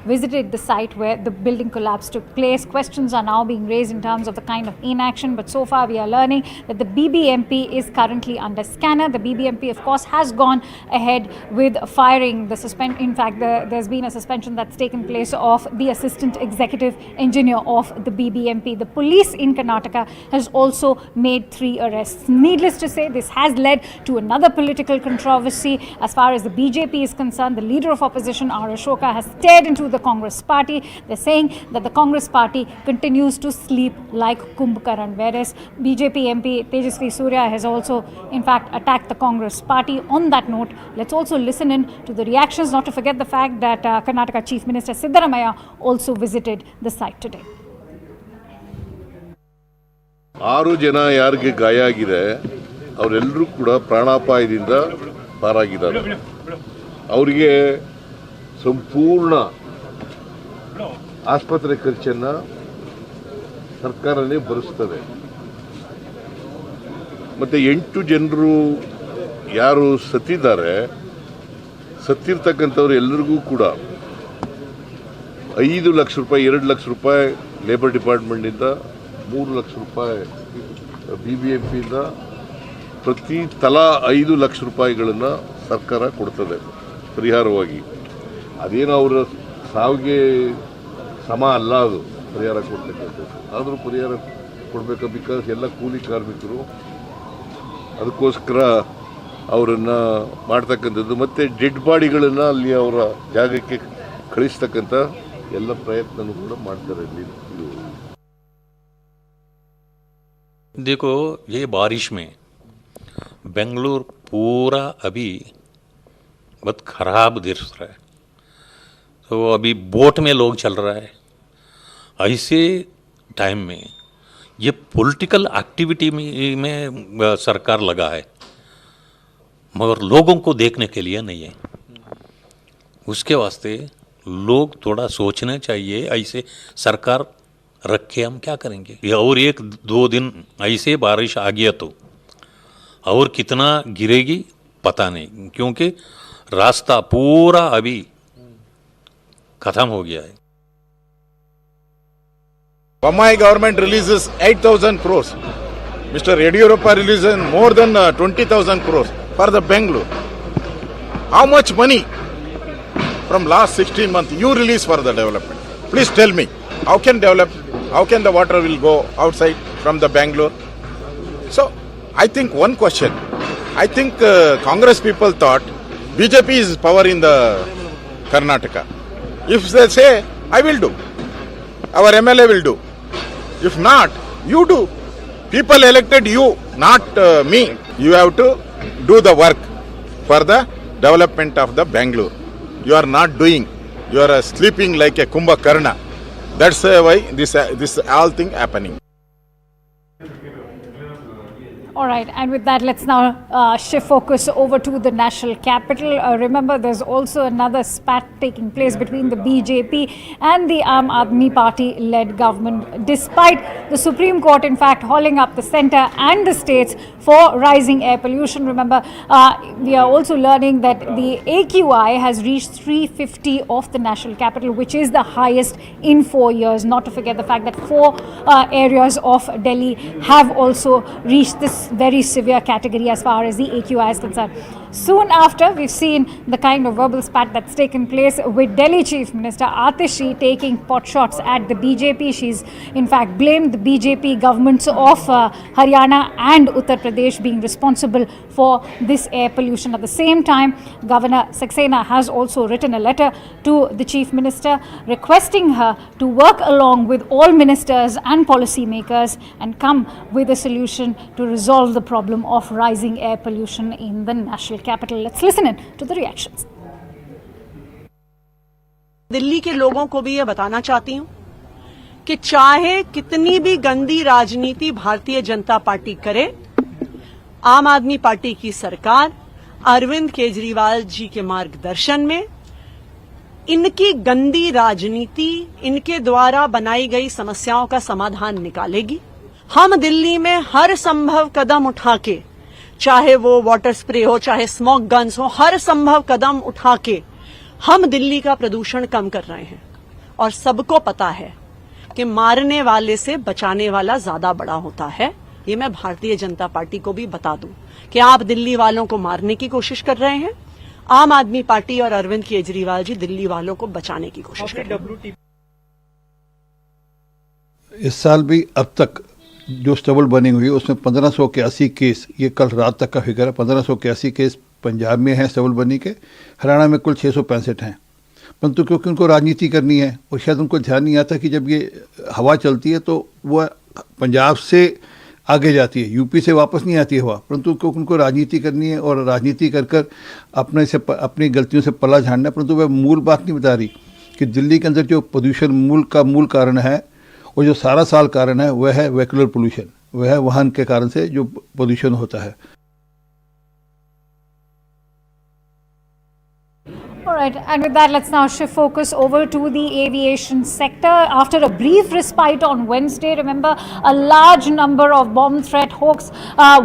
visited the site where the building collapse took place. Questions are now being raised in terms of the kind of inaction, but so far we are learning that the BBMP is currently under scanner. The BBMP, of course, has gone ahead with firing the in fact, there's been a suspension that's taken place of the assistant executive engineer of the BBMP. The police in Karnataka has also made 3 arrests. Needless to say, this has led to another political controversy. As far as the BJP is concerned, the leader of opposition, R. Ashoka, has stared into the Congress party. They're saying that the Congress party continues to sleep like Kumbhakaran, whereas BJP MP Tejasvi Surya has also, in fact, attacked the Congress party. On that note, let's also listen in to the reactions, not to forget the fact that Karnataka Chief Minister Siddaramaiah also visited the site today. 6 ಜನ ಯಾರಿಗೆ ಗಾಯ ಆಗಿದೆ ಅವರೆಲ್ಲರೂ ಕೂಡ ಪ್ರಾಣಾಪಾಯದಿಂದ ಪಾರಾಗಿದ್ದಾರೆ. ಅವರಿಗೆ ಸಂಪೂರ್ಣ ಆಸ್ಪತ್ರೆ ಖರ್ಚನ್ನು ಸರ್ಕಾರನೇ ಭರಿಸ್ತದೆ. ಮತ್ತು 8 ಜನರು ಯಾರು ಸತ್ತಿದ್ದಾರೆ, ಸತ್ತಿರ್ತಕ್ಕಂಥವ್ರು ಎಲ್ಲರಿಗೂ ಕೂಡ 5 ಲಕ್ಷ ರೂಪಾಯಿ 2 ಲಕ್ಷ ರೂಪಾಯಿ ಲೇಬರ್ ಡಿಪಾರ್ಟ್ಮೆಂಟಿಂದ 3 ಲಕ್ಷ ರೂಪಾಯಿ, BBMPಯಿಂದ ಪ್ರತಿ ತಲಾ 5 ಲಕ್ಷ ರೂಪಾಯಿಗಳನ್ನು ಸರ್ಕಾರ ಕೊಡ್ತದೆ ಪರಿಹಾರವಾಗಿ. ಅದೇನು ಅವರ ಸಾವಿಗೆ ಸಮ ಅಲ್ಲ, ಅದು ಪರಿಹಾರ ಕೊಡ್ತಕ್ಕಂಥದ್ದು. ಆದರೂ ಪರಿಹಾರ ಕೊಡಬೇಕು, ಬಿಕಾಸ್ ಎಲ್ಲ ಕೂಲಿ ಕಾರ್ಮಿಕರು, ಅದಕ್ಕೋಸ್ಕರ ಅವರನ್ನು ಮಾಡ್ತಕ್ಕಂಥದ್ದು. ಮತ್ತು ಡೆಡ್ ಬಾಡಿಗಳನ್ನು ಅಲ್ಲಿ ಅವರ ಜಾಗಕ್ಕೆ ಕಳಿಸ್ತಕ್ಕಂಥ ಎಲ್ಲ ಪ್ರಯತ್ನನೂ ಕೂಡ ಮಾಡ್ತಾರೆ ಇಲ್ಲಿ. देखो, ये बारिश में बेंगलुरु पूरा अभी बहुत खराब दिख रहा है, तो अभी बोट में लोग चल रहा है. ऐसे टाइम में ये पॉलिटिकल एक्टिविटी में सरकार लगा है, मगर लोगों को देखने के लिए नहीं है. उसके वास्ते लोग थोड़ा सोचना चाहिए, ऐसे सरकार रख के हम क्या करेंगे. और 1-2 दिन ऐसे बारिश आ गया तो और कितना गिरेगी पता नहीं, क्योंकि रास्ता पूरा अभी खत्म हो गया है. My government releases 8,000 crores. Mr. Yediyurappa releases more than 20,000 crores for the Bengaluru. How much money from last 16 months you release for the development? Please tell me. How can the water will go outside from the Bengaluru? So, I think one question. I think Congress people thought BJP is power in the Karnataka. If they say, I will do. Our MLA will do. If not, you do. People elected you, not me. You have to do the work for the development of the Bengaluru. You are not doing. You are sleeping like a Kumbhakarna. That's why this all thing happening. All right, and with that, let's now shift focus over to the national capital. Remember, there's also another spat taking place between the BJP and the Aam Aadmi Party-led government, despite the Supreme Court, in fact, hauling up the centre and the states for rising air pollution. Remember, we are also learning that the AQI has reached 350 of the national capital, which is the highest in 4 years. Not to forget the fact that 4 areas of Delhi have also reached this very severe category as far as the AQI is concerned. Soon after, we've seen the kind of verbal spat that's taken place with Delhi Chief Minister Atishi taking pot shots at the BJP. She's in fact blamed the BJP governments of Haryana and Uttar Pradesh being responsible for this air pollution. At the same time, Governor Saxena has also written a letter to the Chief Minister requesting her to work along with all ministers and policymakers and come with a solution to resolve the problem of rising air pollution in the national capital. Let's listen in to the reactions. Delhi के लोगों को भी ये बताना चाहती हूँ कि चाहे कितनी भी गंदी राजनीति भारतीय जनता पार्टी करे, आम आदमी पार्टी की सरकार अरविंद केजरीवाल जी के मार्गदर्शन में इनकी गंदी राजनीति, इनके द्वारा बनाई गई समस्याओं का समाधान निकालेगी. हम दिल्ली में हर संभव कदम उठा के, चाहे वो वाटर स्प्रे हो, चाहे स्मोक गन्स हो, हर संभव कदम उठा के हम दिल्ली का प्रदूषण कम कर रहे हैं. और सबको पता है कि मारने वाले से बचाने वाला ज्यादा बड़ा होता है. ये मैं भारतीय जनता पार्टी को भी बता दूं कि आप दिल्ली वालों को मारने की कोशिश कर रहे हैं. आम आदमी पार्टी और अरविंद केजरीवाल जी दिल्ली वालों को बचाने की कोशिश कर रहे हैं. इस साल भी अब तक जो स्टबल बनी हुई है उसमें 1581 केस, ये कल रात तक का फिगर है, 1581 केस पंजाब में हैं स्टबल बनी के. हरियाणा में कुल 665 हैं. परंतु क्योंकि उनको राजनीति करनी है और शायद उनको ध्यान नहीं आता कि जब ये हवा चलती है तो वह पंजाब से आगे जाती है, यूपी से वापस नहीं आती हवा. परंतु क्योंकि उनको राजनीति करनी है और राजनीति कर कर अपनी गलतियों से पला झाड़ना है. परंतु वह मूल बात नहीं बता रही कि दिल्ली के अंदर जो प्रदूषण मूल कारण है और जो सारा साल कारण है वह है व्हीकुलर पोल्यूशन, वह है वाहन के कारण से जो प्रदूषण होता है. All right, and with that, let's now shift focus over to the aviation sector. After a brief respite on Wednesday, remember, a large number of bomb threat hoax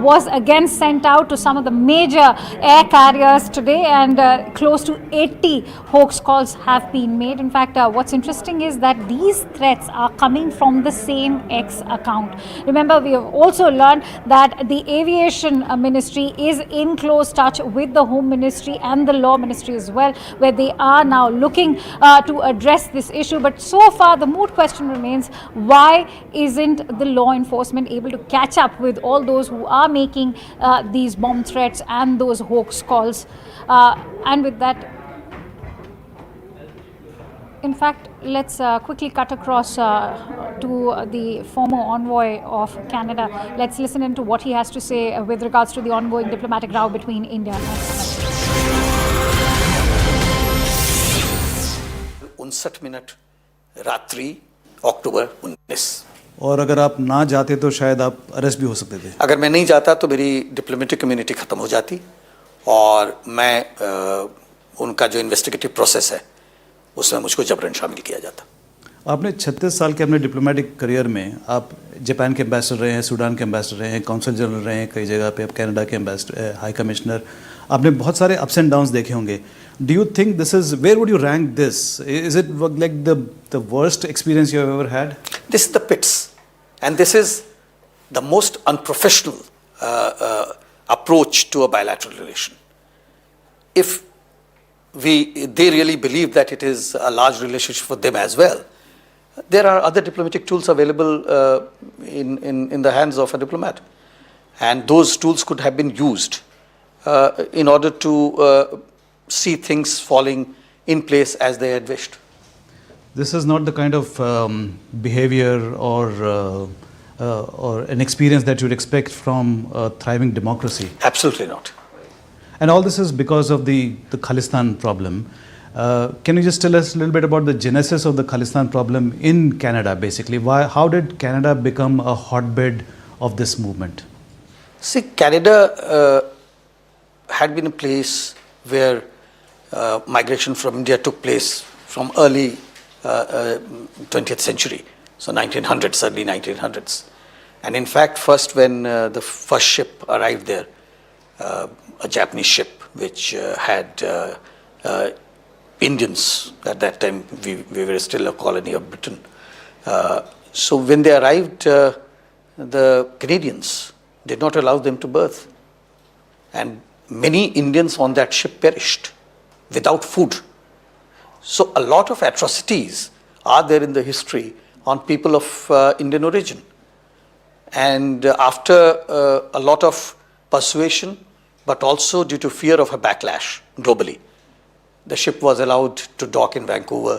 was again sent out to some of the major air carriers today, and close to 80 hoax calls have been made. In fact, what's interesting is that these threats are coming from the same X account. Remember, we have also learned that the aviation ministry is in close touch with the Home Ministry and the Law Ministry as well, where they are now looking to address this issue. But so far, the moot question remains, why isn't the law enforcement able to catch up with all those who are making these bomb threats and those hoax calls? And with that, in fact, let's quickly cut across to the former envoy of Canada. Let's listen into what he has to say with regards to the ongoing diplomatic row between India and Pakistan. 59 minute रात्रि अक्टूबर 19। और अगर आप ना जाते तो शायद आप arrest भी हो सकते थे। अगर मैं नहीं जाता तो मेरी डिप्लोमेटिक कम्युनिटी ख़त्म हो जाती और मैं उनका जो इन्वेस्टिगेटिव प्रोसेस है उसमें मुझको जबरन शामिल किया जाता। आपने 36 साल के अपने डिप्लोमेटिक करियर में आप जापान के एम्बेसडर रहे हैं, सूडान के एम्बेसडर रहे हैं, कौंसल जनरल रहे हैं, कई जगह पे आप कनाडा के एम्बेसडर, हाई कमिश्नर, आपने बहुत सारे अप्स एंड डाउन्स देखे होंगे। Do you think this is, where would you rank this? Is it like the worst experience you have ever had? This is the pits and this is the most unprofessional approach to a bilateral relation. If they really believe that it is a large relationship for them as well, there are other diplomatic tools available in the hands of a diplomat, and those tools could have been used in order to see things falling in place as they had wished. This is not the kind of behavior or an experience that you would expect from a thriving democracy. Absolutely not. And all this is because of the Khalistan problem. Can you just tell us a little bit about the genesis of the Khalistan problem in Canada, basically? How did Canada become a hotbed of this movement? See, Canada had been a place where migration from India took place from early 20th century, so 1900s, early 1900s. And in fact, first when the first ship arrived there, a Japanese ship which had Indians at that time. We were still a colony of Britain. So when they arrived, the Canadians did not allow them to berth. And many Indians on that ship perished without food. So a lot of atrocities are there in the history on people of Indian origin. And after a lot of persuasion, but also due to fear of a backlash globally, the ship was allowed to dock in Vancouver.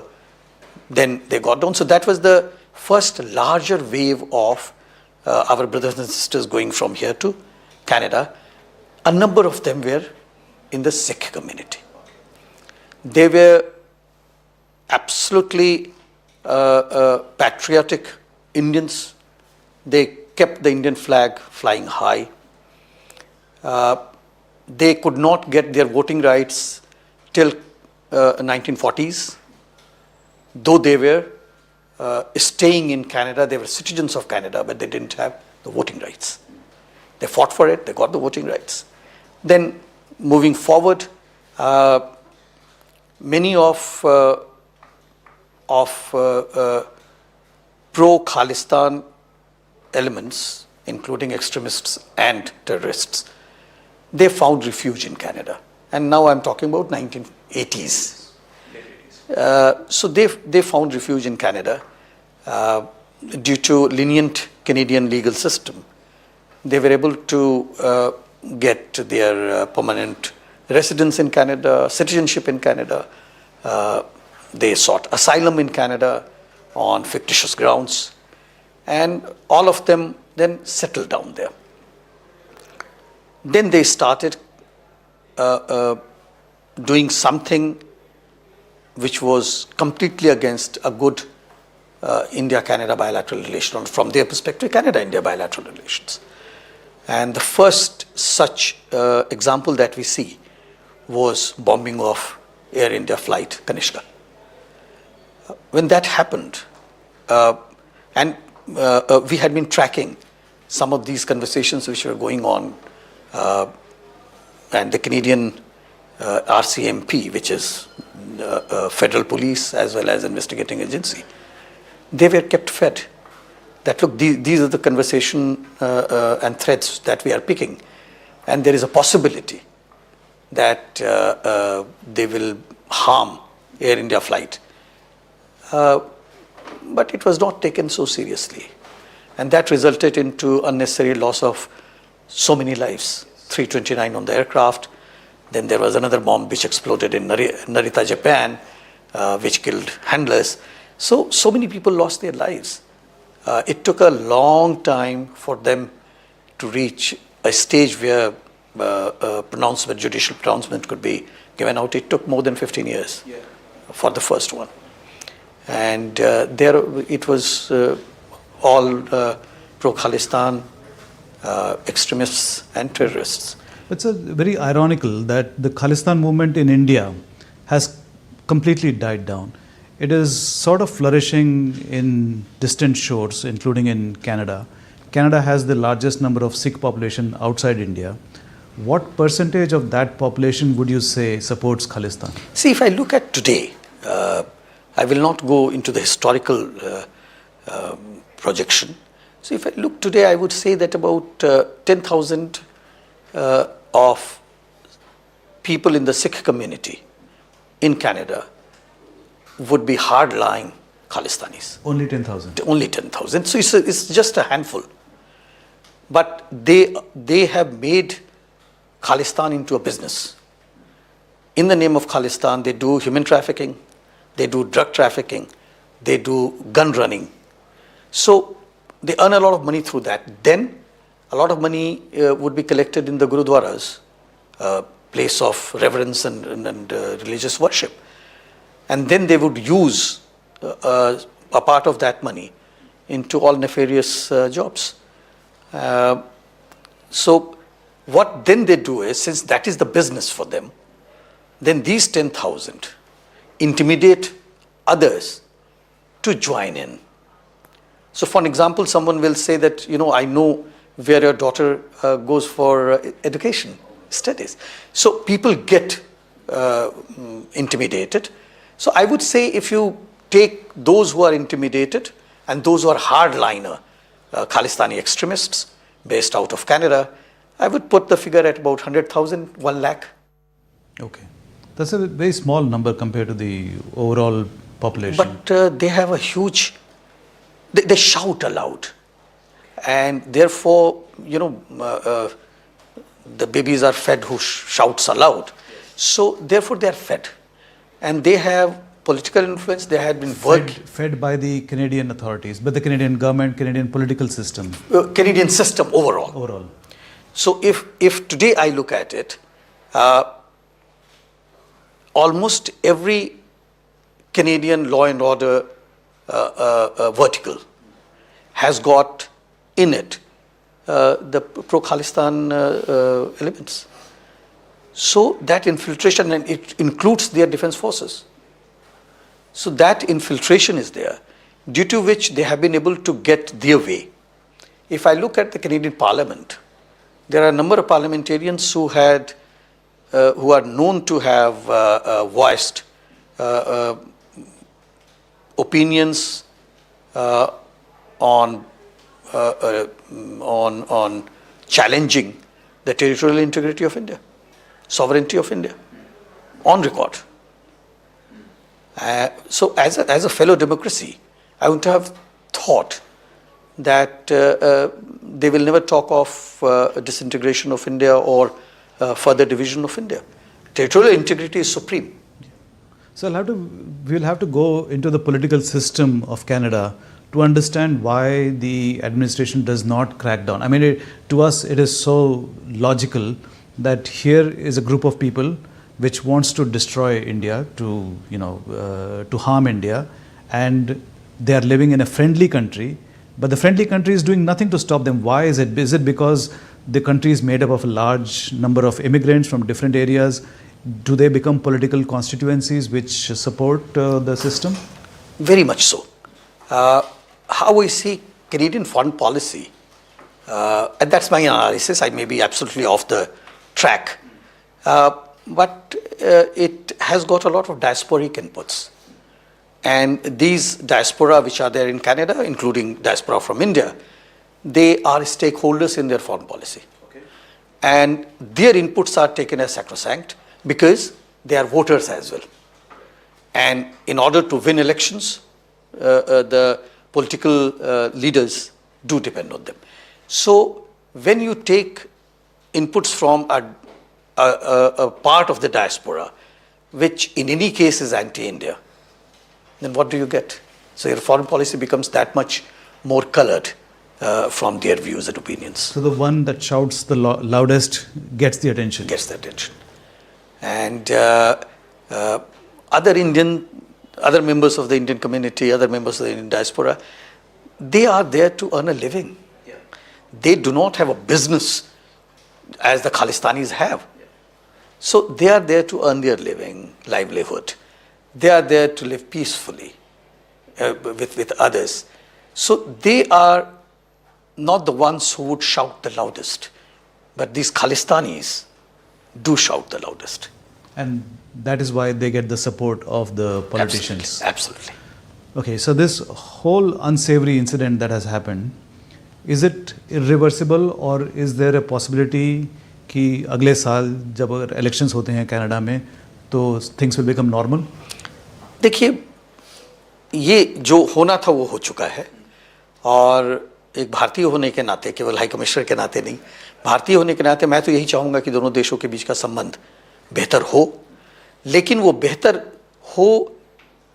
Then they got down. So that was the first larger wave of our brothers and sisters going from here to Canada. A number of them were in the Sikh community. They were absolutely patriotic Indians. They kept the Indian flag flying high. They could not get their voting rights till 1940s. Though they were staying in Canada, they were citizens of Canada, but they didn't have the voting rights. They fought for it, they got the voting rights. Then moving forward, many of pro-Khalistan elements, including extremists and terrorists, they found refuge in Canada. And now I'm talking about 1980s. So they found refuge in Canada due to lenient Canadian legal system. They were able to get their permanent residence in Canada, citizenship in Canada. They sought asylum in Canada on fictitious grounds. And all of them then settled down there. Then they started doing something which was completely against a good India-Canada bilateral relation, from their perspective, Canada-India bilateral relations. And the first such example that we see was bombing of Air India flight Kanishka. When that happened, we had been tracking some of these conversations which were going on, and the Canadian RCMP, which is federal police as well as investigating agency, they were kept fed that look, these are the conversation and threads that we are picking, and there is a possibility that they will harm Air India flight. But it was not taken so seriously, and that resulted into unnecessary loss of so many lives, 329 on the aircraft. Then there was another bomb which exploded in Narita, Japan, which killed handlers. So many people lost their lives. It took a long time for them to reach a stage where judicial pronouncement could be given out. It took more than 15 years for the first one. And there it was all pro-Khalistan extremists and terrorists. It's very ironical that the Khalistan movement in India has completely died down. It is sort of flourishing in distant shores, including in Canada. Canada has the largest number of Sikh population outside India. What percentage of that population would you say supports Khalistan? See, if I look at today, I will not go into the historical projection. So if I look today, I would say that about 10,000 of people in the Sikh community in Canada would be hardline Khalistanis. Only 10,000? Only 10,000. So it's just a handful. But they have made Khalistan into a business. In the name of Khalistan, they do human trafficking, they do drug trafficking, they do gun running. So they earn a lot of money through that. Then a lot of money would be collected in the Gurudwaras, place of reverence and religious worship. And then they would use a part of that money into all nefarious jobs. So what then they do is, since that is the business for them, then these 10,000 intimidate others to join in. So for an example, someone will say that, I know where your daughter goes for education, studies. So people get intimidated. So I would say if you take those who are intimidated and those who are hardliner Khalistani extremists based out of Canada, I would put the figure at about 100,000, 1 lakh. Okay. That's a very small number compared to the overall population. But they have a huge, they shout aloud. And therefore, the babies are fed who shouts aloud. So therefore they are fed. And they have political influence, they had been working. Fed by the Canadian authorities, by the Canadian government, Canadian political system. Canadian system overall. So if today I look at it, almost every Canadian law and order vertical has got in it the pro-Khalistan elements. So that infiltration, and it includes their defense forces. So that infiltration is there, due to which they have been able to get their way. If I look at the Canadian Parliament, there are a number of parliamentarians who are known to have voiced opinions on challenging the territorial integrity of India, sovereignty of India, on record. So as a fellow democracy, I would have thought that they will never talk of disintegration of India or further division of India. Territorial integrity is supreme. So we'll have to go into the political system of Canada to understand why the administration does not crack down. I mean, to us, it is so logical that here is a group of people which wants to destroy India, to harm India, and they are living in a friendly country, but the friendly country is doing nothing to stop them. Why is it? Is it because the country is made up of a large number of immigrants from different areas? do they become political constituencies which support the system? Very much so. How I see Canadian foreign policy, and that's my analysis, I may be absolutely off the track, but it has got a lot of diasporic inputs. And these diaspora which are there in Canada, including diaspora from India, they are stakeholders in their foreign policy. Okay. And their inputs are taken as sacrosanct because they are voters as well. And in order to win elections, the political leaders do depend on them. So when you take inputs from a part of the diaspora, which in any case is anti-India, then what do you get? So your foreign policy becomes that much more colored from their views and opinions. So the one that shouts the loudest gets the attention. Gets the attention. And other members of the Indian community, other members of the Indian diaspora, they are there to earn a living. Yeah. They do not have a business as the Khalistanis have. Yeah. So they are there to earn their livelihood. They are there to live peacefully with others. So they are not the ones who would shout the loudest, but these Khalistanis do shout the loudest. And that is why they get the support of the politicians. Absolutely. Okay, so this whole unsavory incident that has happened, is it irreversible or is there a possibility कि अगले साल जब अगर elections होते हैं Canada में तो things will become normal? देखिए, ये जो होना था वो हो चुका है और एक भारतीय होने के नाते, केवल हाई कमिश्नर के नाते नहीं, भारतीय होने के नाते मैं तो यही चाहूँगा कि दोनों देशों के बीच का संबंध बेहतर हो, लेकिन वो बेहतर हो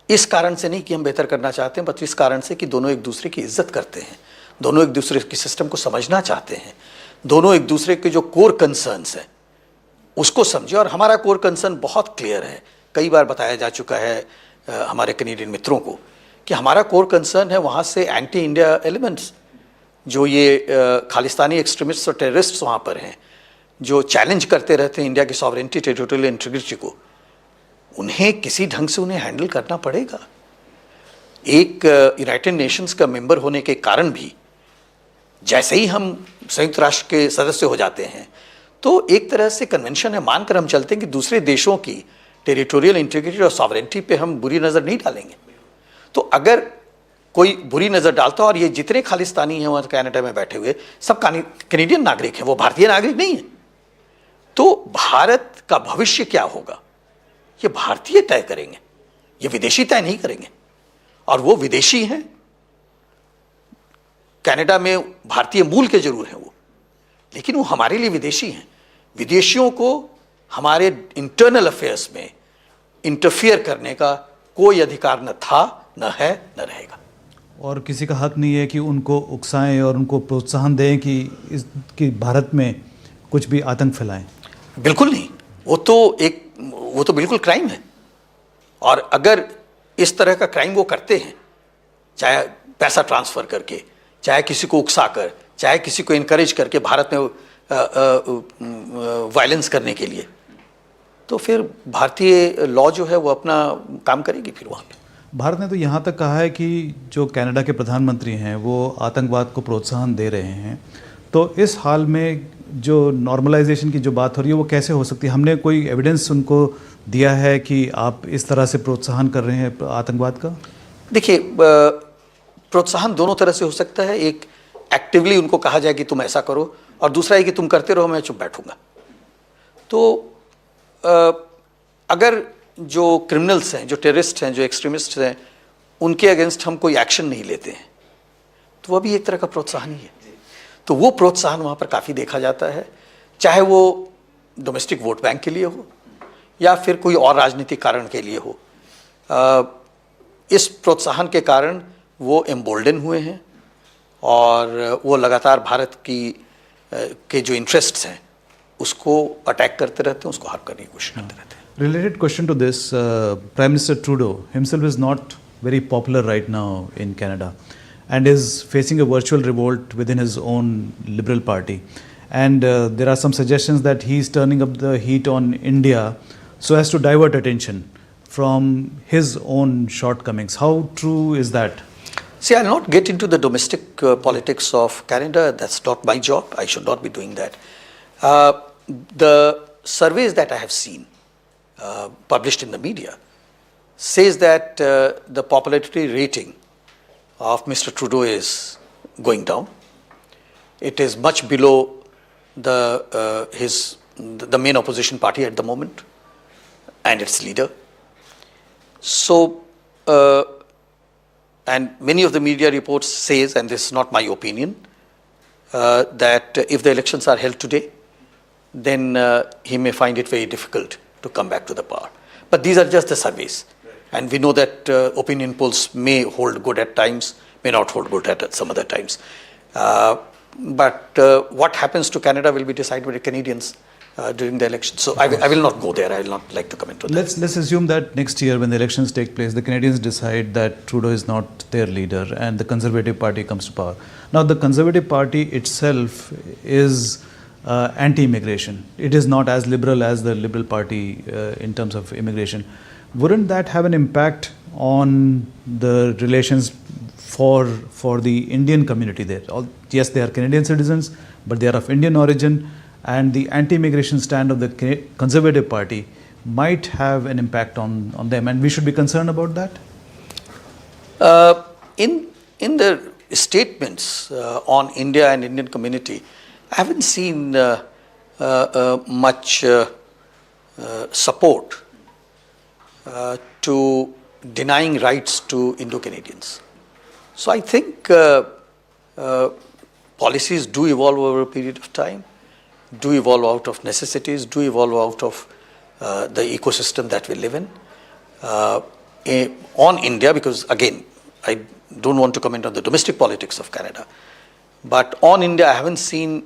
इस कारण से नहीं कि हम बेहतर करना चाहते हैं, बल्कि इस कारण से कि दोनों एक दूसरे की इज्जत करते हैं, दोनों एक दूसरे के सिस्टम को समझना चाहते हैं, दोनों एक दूसरे के जो कोर कंसर्न्स हैं उसको समझे। और हमारा कोर कंसर्न बहुत क्लियर है, कई बार बताया जा चुका है हमारे कैनेडियन मित्रों को कि हमारा कोर कंसर्न है वहाँ से एंटी इंडिया एलिमेंट्स, जो ये खालिस्तानी एक्सट्रीमिस्ट्स और टेररिस्ट्स वहाँ पर हैं, जो चैलेंज करते रहते हैं इंडिया की सॉवरेनिटी, टेरिटोरियल इंटीग्रिटी को, उन्हें किसी ढंग से उन्हें हैंडल करना पड़ेगा। एक यूनाइटेड नेशंस का मेंबर होने के कारण भी जैसे ही हम संयुक्त राष्ट्र के सदस्य हो जाते हैं तो एक तरह से कन्वेंशन है, मानकर हम चलते हैं कि दूसरे देशों की टेरिटोरियल इंटीग्रिटी और सॉवरेनिटी पे हम बुरी नज़र नहीं डालेंगे। तो अगर कोई बुरी नज़र डालता है, और ये जितने खालिस्तानी हैं वहाँ कनाडा में बैठे हुए सब कैनेडियन नागरिक हैं, वो भारतीय नागरिक नहीं है, तो भारत का भविष्य क्या होगा ये भारतीय तय करेंगे, ये विदेशी तय नहीं करेंगे। और वो विदेशी हैं, कनाडा में भारतीय मूल के जरूर हैं वो, लेकिन वो हमारे लिए विदेशी हैं। विदेशियों को हमारे इंटरनल अफेयर्स में इंटरफियर करने का कोई अधिकार न था, न है, न रहेगा। और किसी का हक नहीं है कि उनको उकसाएं और उनको प्रोत्साहन दें कि भारत में कुछ भी आतंक फैलाएं। बिल्कुल नहीं, वो तो बिल्कुल क्राइम है। और अगर इस तरह का क्राइम वो करते हैं, चाहे पैसा ट्रांसफर करके, चाहे किसी को उकसाकर, चाहे किसी को इनकरेज करके भारत में वायलेंस करने के लिए, तो फिर भारतीय लॉ जो है वो अपना काम करेगी फिर वहाँ पे। भारत ने तो यहाँ तक कहा है कि जो कनाडा के प्रधानमंत्री हैं वो आतंकवाद को प्रोत्साहन दे रहे हैं, तो इस हाल में जो नॉर्मलाइजेशन की जो बात हो रही है वो कैसे हो सकती है? हमने कोई एविडेंस उनको दिया है कि आप इस तरह से प्रोत्साहन कर रहे हैं आतंकवाद का? देखिए, प्रोत्साहन दोनों तरह से हो सकता है। एक एक्टिवली उनको कहा जाए कि तुम ऐसा करो, और दूसरा है कि तुम करते रहो, मैं चुप बैठूंगा। तो अगर जो क्रिमिनल्स हैं, जो टेररिस्ट हैं, जो एक्सट्रीमिस्ट हैं, उनके अगेंस्ट हम कोई एक्शन नहीं लेते हैं तो वह भी एक तरह का प्रोत्साहन ही है। तो वो प्रोत्साहन वहाँ पर काफ़ी देखा जाता है, चाहे वो डोमेस्टिक वोट बैंक के लिए हो या फिर कोई और राजनीतिक कारण के लिए हो। इस प्रोत्साहन के कारण वो एम्बोल्डन हुए हैं और वो लगातार भारत के जो इंटरेस्ट्स हैं उसको अटैक करते रहते हैं, उसको हार करने की कोशिश करते रहते हैं। Related question to this, Prime Minister Trudeau himself is not very popular right now in Canada and is facing a virtual revolt within his own Liberal Party. And there are some suggestions that he is turning up the heat on India so as to divert attention from his own shortcomings. How true is that? See, I'll not get into the domestic politics of Canada. That's not my job. I should not be doing that. The surveys that I have seen published in the media says that the popularity rating of Mr. Trudeau is going down. It is much below the main opposition party at the moment and its leader. So, and many of the media reports says, and this is not my opinion, that if the elections are held today, then he may find it very difficult to come back to the power. But these are just the surveys. And we know that opinion polls may hold good at times, may not hold good at some other times. But what happens to Canada will be decided by the Canadians during the election. So I will not go there. I will not like to comment on that. Let's assume that next year when the elections take place, the Canadians decide that Trudeau is not their leader and the Conservative Party comes to power. Now the Conservative Party itself is anti-immigration. It is not as liberal as the Liberal Party in terms of immigration. Wouldn't that have an impact on the relations for the Indian community there? Yes, they are Canadian citizens, but they are of Indian origin, and the anti-immigration stand of the Conservative Party might have an impact on them, and we should be concerned about that? In the statements on India and Indian community, I haven't seen much support to denying rights to Indo-Canadians. So I think policies do evolve over a period of time, do evolve out of necessities, do evolve out of the ecosystem that we live in. On India, because again, I don't want to comment on the domestic politics of Canada, but on India, I haven't seen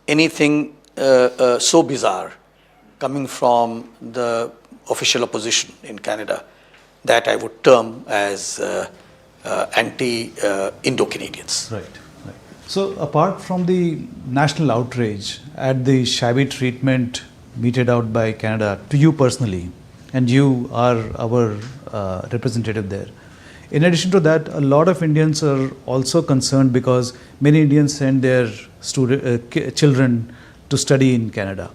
anything so bizarre coming from the official opposition in Canada that I would term as anti-Indo-Canadians. Right. So apart from the national outrage at the shabby treatment meted out by Canada to you personally, and you are our representative there, in addition to that, a lot of Indians are also concerned because many Indians send their children to study in Canada.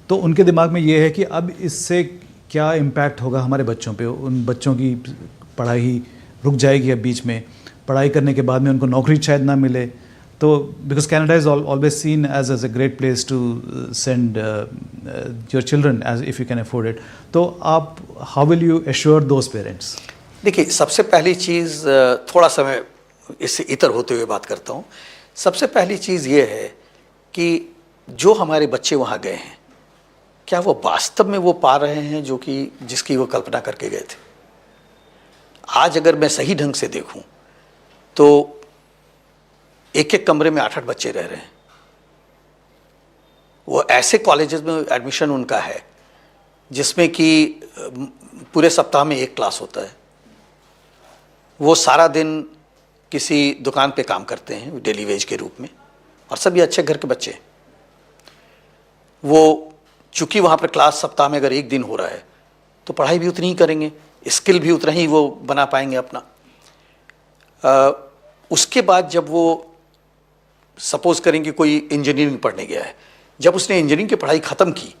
तो उनके दिमाग में ये है कि अब इससे क्या इम्पैक्ट होगा हमारे बच्चों पे, उन बच्चों की पढ़ाई रुक जाएगी अब बीच में, पढ़ाई करने के बाद में उनको नौकरी शायद ना मिले, तो because Canada is always seen as a great place to send your children as if you can afford it. तो आप how will you assure those parents? देखिए, सबसे पहली चीज़, थोड़ा सा मैं इससे इतर होते हुए बात करता हूँ. सबसे पहली चीज़ ये है कि जो हमारे बच्चे वहाँ गए हैं, क्या वो वास्तव में वो पा रहे हैं जो कि जिसकी वो कल्पना करके गए थे? आज अगर मैं सही ढंग से देखूं तो एक एक कमरे में 8-8 बच्चे रह रहे हैं. वो ऐसे कॉलेजेस में एडमिशन उनका है जिसमें कि पूरे सप्ताह में एक क्लास होता है. वो सारा दिन किसी दुकान पे काम करते हैं डेली वेज के रूप में, और सभी अच्छे घर के बच्चे हैं. वो चूंकि वहाँ पर क्लास सप्ताह में अगर एक दिन हो रहा है तो पढ़ाई भी उतनी ही करेंगे, स्किल भी उतना ही वो बना पाएंगे अपना. उसके बाद जब वो सपोज करें कि कोई इंजीनियरिंग पढ़ने गया है, जब उसने इंजीनियरिंग की पढ़ाई ख़त्म की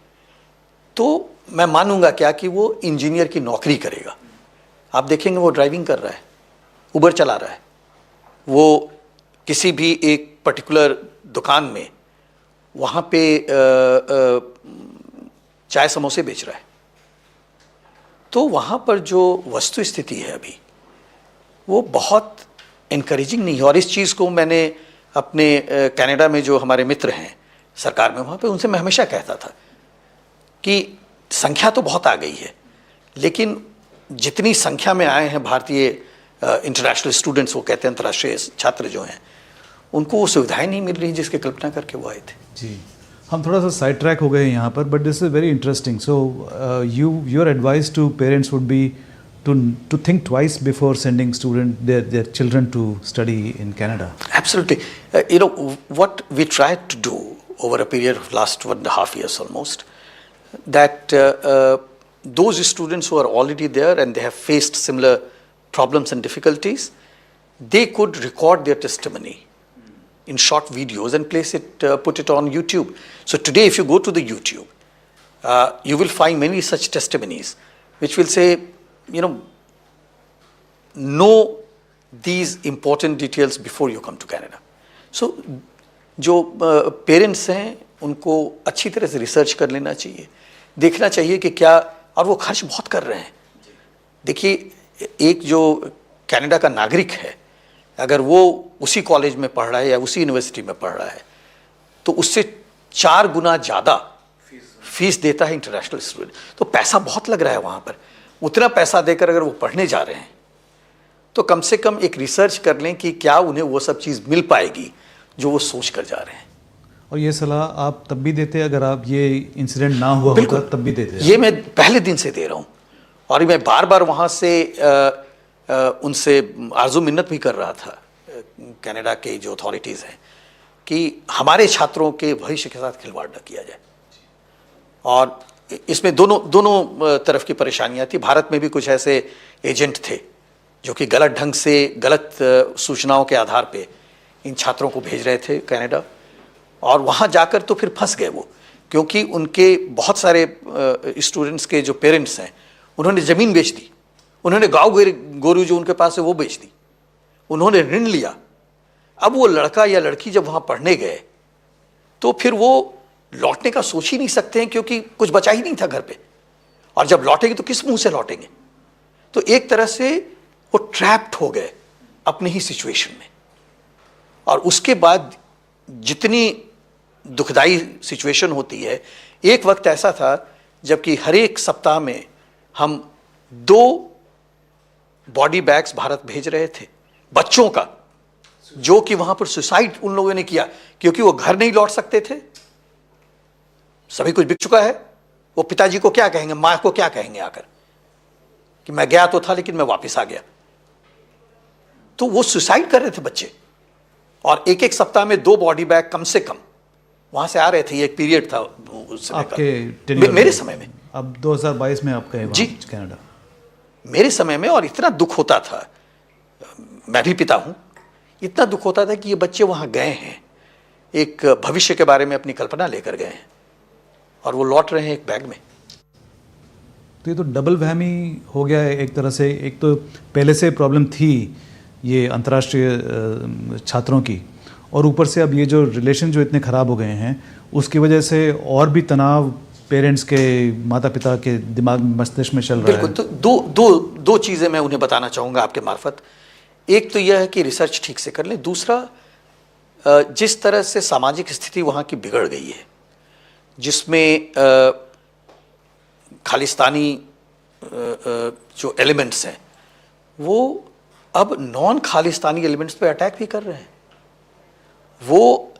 तो मैं मानूंगा क्या कि वो इंजीनियर की नौकरी करेगा. आप देखेंगे वो ड्राइविंग कर रहा है, उबर चला रहा है, वो किसी भी एक पर्टिकुलर दुकान में वहाँ पे चाय समोसे बेच रहा है. तो वहाँ पर जो वस्तु स्थिति है अभी वो बहुत इनकरेजिंग नहीं है. और इस चीज़ को मैंने अपने कनाडा में जो हमारे मित्र हैं सरकार में, वहाँ पे उनसे मैं हमेशा कहता था कि संख्या तो बहुत आ गई है, लेकिन जितनी संख्या में आए हैं भारतीय इंटरनेशनल स्टूडेंट्स, वो कहते हैं अंतर्राष्ट्रीय छात्र जो हैं, उनको वो सुविधाएं नहीं मिल रही जिसकी कल्पना करके वो आए थे. जी, हम थोड़ा सा साइड ट्रैक हो गए यहाँ पर, but this is very interesting. So your advice to parents would be to think twice before sending their children to study in Canada. Absolutely. What we tried to do over a period of last 1.5 years almost, that those students who are already there and they have faced similar problems and difficulties, they could record their testimony in short videos and place it, put it on YouTube. So today, if you go to the YouTube, you will find many such testimonies, which will say, know these important details before you come to Canada. So, जो parents हैं उनको अच्छी तरह से research कर लेना चाहिए, देखना चाहिए कि क्या, और वो खर्च बहुत कर रहे हैं. देखिए, एक जो कनाडा का नागरिक है, अगर वो उसी कॉलेज में पढ़ रहा है या उसी यूनिवर्सिटी में पढ़ रहा है, तो उससे 4 गुना ज़्यादा फीस देता है इंटरनेशनल स्टूडेंट. तो पैसा बहुत लग रहा है वहाँ पर. उतना पैसा देकर अगर वो पढ़ने जा रहे हैं, तो कम से कम एक रिसर्च कर लें कि क्या उन्हें वो सब चीज़ मिल पाएगी जो वो सोच कर जा रहे हैं. और ये सलाह आप तब भी देते हैं अगर आप ये इंसिडेंट ना हुआ होता तब भी देते हैं? ये मैं पहले दिन से दे रहा हूँ, और मैं बार बार वहाँ से उनसे आरजू मिन्नत भी कर रहा था, कनाडा के जो अथॉरिटीज़ हैं, कि हमारे छात्रों के भविष्य के साथ खिलवाड़ न किया जाए. और इसमें दोनों तरफ की परेशानियाँ थी. भारत में भी कुछ ऐसे एजेंट थे जो कि गलत ढंग से, गलत सूचनाओं के आधार पे इन छात्रों को भेज रहे थे कनाडा, और वहाँ जाकर तो फिर फंस गए वो, क्योंकि उनके बहुत सारे स्टूडेंट्स के जो पेरेंट्स हैं, उन्होंने ज़मीन बेच दी, उन्होंने गाँव गोरू जो उनके पास है वो बेच दी, उन्होंने ऋण लिया. अब वो लड़का या लड़की जब वहाँ पढ़ने गए, तो फिर वो लौटने का सोच ही नहीं सकते हैं, क्योंकि कुछ बचा ही नहीं था घर पे, और जब लौटेंगे तो किस मुंह से लौटेंगे. तो एक तरह से वो ट्रैप्ड हो गए अपने ही सिचुएशन में. और उसके बाद जितनी दुखदाई सिचुएशन होती है, एक वक्त ऐसा था जबकि हर एक सप्ताह में हम 2 बॉडी बैग्स भारत भेज रहे थे बच्चों का, जो कि वहां पर सुसाइड उन लोगों ने किया, क्योंकि वो घर नहीं लौट सकते थे, सभी कुछ बिक चुका है. वो पिताजी को क्या कहेंगे, माँ को क्या कहेंगे आकर कि मैं गया तो था लेकिन मैं वापस आ गया. तो वो सुसाइड कर रहे थे बच्चे, और एक सप्ताह में 2 बॉडी बैग कम से कम वहां से आ रहे थे. ये एक पीरियड था उस समय आपके का, मेरे समय में. अब 2022 में आप गए जी कनाडा? मेरे समय में, और इतना दुख होता था, मैं भी पिता हूं, इतना दुख होता था कि ये बच्चे वहां गए हैं, एक भविष्य के बारे में अपनी कल्पना लेकर गए हैं, और वो लौट रहे हैं एक बैग में. तो ये तो डबल वहमी हो गया है एक तरह से. एक तो पहले से प्रॉब्लम थी ये अंतर्राष्ट्रीय छात्रों की, और ऊपर से अब ये जो रिलेशन जो इतने ख़राब हो गए हैं, उसकी वजह से और भी तनाव पेरेंट्स के, माता पिता के दिमाग में, मस्तिष्क में चल रहा है. बिल्कुल. तो दो चीज़ें मैं उन्हें बताना चाहूँगा आपके मार्फत. एक तो यह है कि रिसर्च ठीक से कर लें. दूसरा, जिस तरह से सामाजिक स्थिति वहाँ की बिगड़ गई है, जिसमें खालिस्तानी जो एलिमेंट्स हैं, वो अब नॉन खालिस्तानी एलिमेंट्स पे अटैक भी कर रहे हैं. वो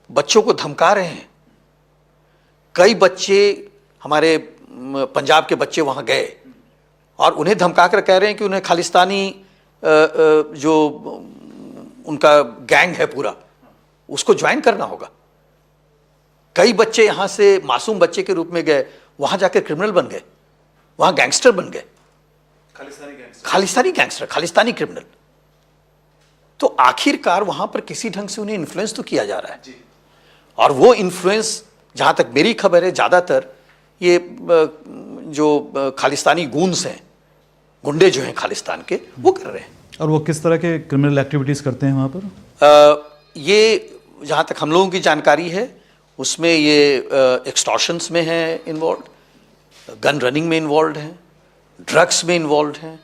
बच्चों को धमका रहे हैं. कई बच्चे, हमारे पंजाब के बच्चे वहाँ गए और उन्हें धमका कर कह रहे हैं कि उन्हें खालिस्तानी जो उनका गैंग है पूरा, उसको ज्वाइन करना होगा. कई बच्चे यहाँ से मासूम बच्चे के रूप में गए, वहाँ जाकर क्रिमिनल बन गए, वहाँ गैंगस्टर बन गए, खालिस्तानी गैंगस्टर, खालिस्तानी क्रिमिनल. तो आखिरकार वहां पर किसी ढंग से उन्हें इन्फ्लुएंस तो किया जा रहा है. और वो इन्फ्लुएंस, जहां तक मेरी खबर है, ज्यादातर ये जो खालिस्तानी गूंस हैं, गुंडे जो हैं खालिस्तान के, वो कर रहे हैं. और वो किस तरह के क्रिमिनल एक्टिविटीज करते हैं वहां पर? ये जहां तक हम लोगों की जानकारी है, उसमें ये एक्सटॉर्शंस में है इन्वॉल्व, गन रनिंग में इन्वॉल्व हैं, ड्रग्स में इन्वॉल्व हैं,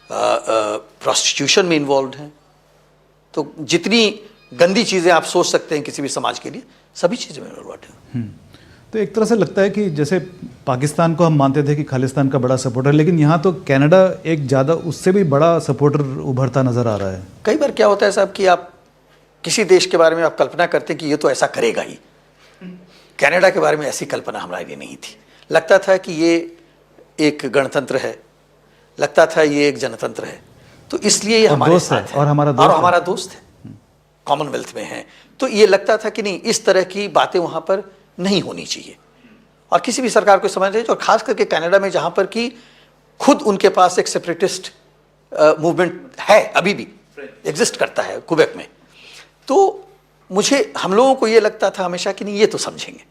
प्रोस्टिट्यूशन में इन्वॉल्व हैं. तो जितनी गंदी चीज़ें आप सोच सकते हैं किसी भी समाज के लिए, सभी चीज़ें में इन्वॉल्व हैं. तो एक तरह से लगता है कि जैसे पाकिस्तान को हम मानते थे कि खालिस्तान का बड़ा सपोर्टर, लेकिन यहाँ तो कनाडा एक ज़्यादा, उससे भी बड़ा सपोर्टर उभरता नज़र आ रहा है. कई बार क्या होता है साहब कि आप किसी देश के बारे में आप कल्पना करते हैं कि ये तो ऐसा करेगा ही. कनाडा के बारे में ऐसी कल्पना हमारे लिए नहीं थी. लगता था कि ये एक गणतंत्र है, लगता था ये एक जनतंत्र है. तो इसलिए ये हमारे साथ है, और हमारा दोस्त है, कॉमनवेल्थ में है. तो ये लगता था कि नहीं, इस तरह की बातें वहाँ पर नहीं होनी चाहिए. और किसी भी सरकार को समझना चाहिए, और खास करके कनाडा में जहां पर कि खुद उनके पास एक सेपरेटिस्ट मूवमेंट है, अभी भी एग्जिस्ट करता है क्वेबेक में। तो मुझे, हम लोगों को ये लगता था हमेशा कि नहीं ये तो समझेंगे,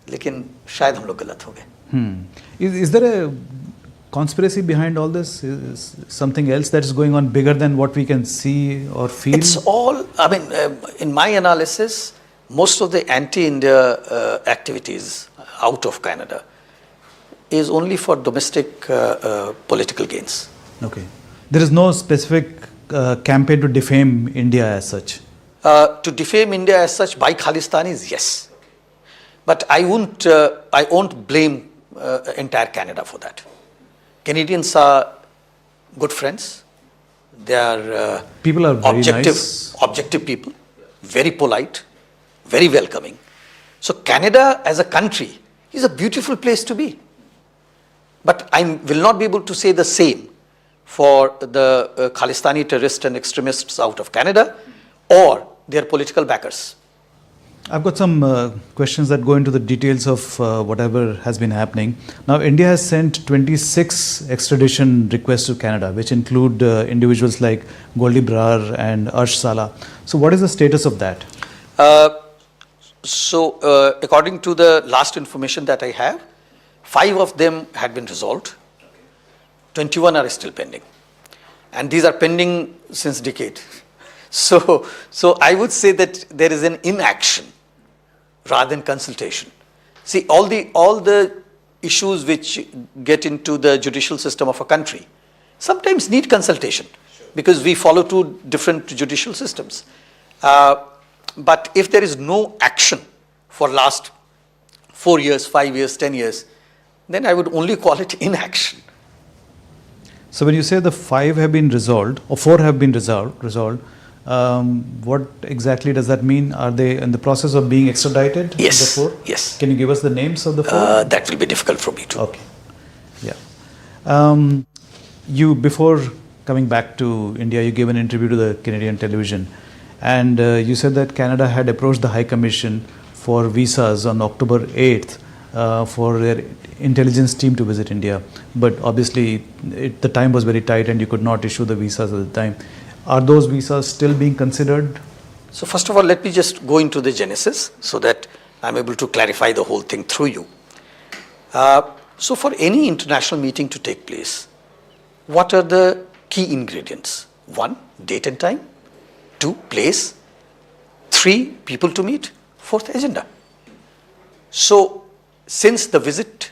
लेकिन शायद हम लोग गलत हो गए। Is there a conspiracy behind all this? Is something else that's going on bigger than what we can see or feel? It's all, I mean, in my analysis, most of the anti-India activities out of Canada is only for domestic political gains. Okay. There is no specific campaign to defame India as such? To defame India as such by Khalistanis, yes. But I won't blame entire Canada for that. Canadians are good friends. They are people are very objective people, very polite, very welcoming. So Canada as a country is a beautiful place to be. But I will not be able to say the same for the Khalistani terrorists and extremists out of Canada or their political backers. I've got some questions that go into the details of whatever has been happening. Now, India has sent 26 extradition requests to Canada, which include individuals like Goldie Brar and Arsh Sala. So, what is the status of that? According to the last information that I have, 5 of them had been resolved. 21 are still pending. And these are pending since decade. So I would say that there is an inaction rather than consultation. See, all the issues which get into the judicial system of a country sometimes need consultation because we follow 2 different judicial systems. But if there is no action for last 4 years, 5 years, 10 years, then I would only call it inaction. So when you say the 5 have been resolved or 4 have been resolved, what exactly does that mean? Are they in the process of being extradited? Yes. The 4? Yes. Can you give us the names of the 4? That will be difficult for me to. Okay. Yeah. You, before coming back to India, you gave an interview to the Canadian television, and you said that Canada had approached the High Commission for visas on October 8th for their intelligence team to visit India. But obviously, the time was very tight and you could not issue the visas at the time. Are those visas still being considered? So first of all, let me just go into the genesis so that I'm able to clarify the whole thing through you. So for any international meeting to take place, what are the key ingredients? 1, date and time. 2, place. 3, people to meet. 4th, agenda. So since the visit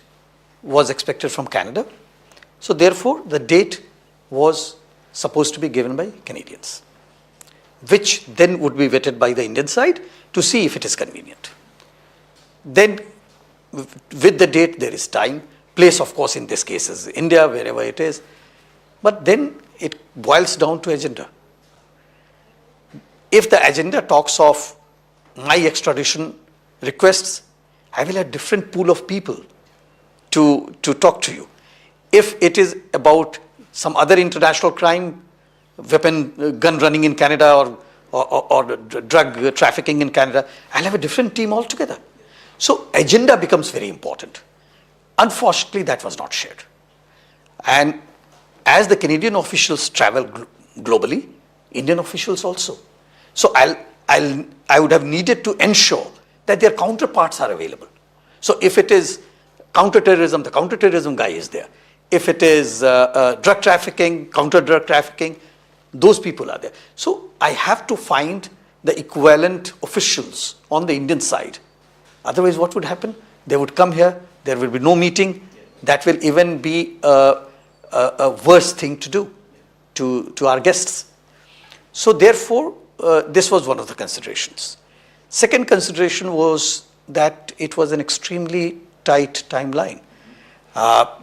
was expected from Canada, so therefore the date was supposed to be given by Canadians, which then would be vetted by the Indian side to see if it is convenient. Then with the date there is time, place of course in this case is India, wherever it is, but then it boils down to agenda. If the agenda talks of my extradition requests, I will have different pool of people to talk to you. If it is about some other international crime, gun running in Canada or drug trafficking in Canada, I'll have a different team altogether. So agenda becomes very important. Unfortunately, that was not shared. And as the Canadian officials travel globally, Indian officials also. So I would have needed to ensure that their counterparts are available. So if it is counterterrorism, the counterterrorism guy is there. If it is drug trafficking, counter-drug trafficking, those people are there. So I have to find the equivalent officials on the Indian side. Otherwise, what would happen? They would come here, there will be no meeting. That will even be a worse thing to do to our guests. So therefore, this was one of the considerations. Second consideration was that it was an extremely tight timeline.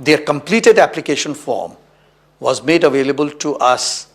Their completed application form was made available to us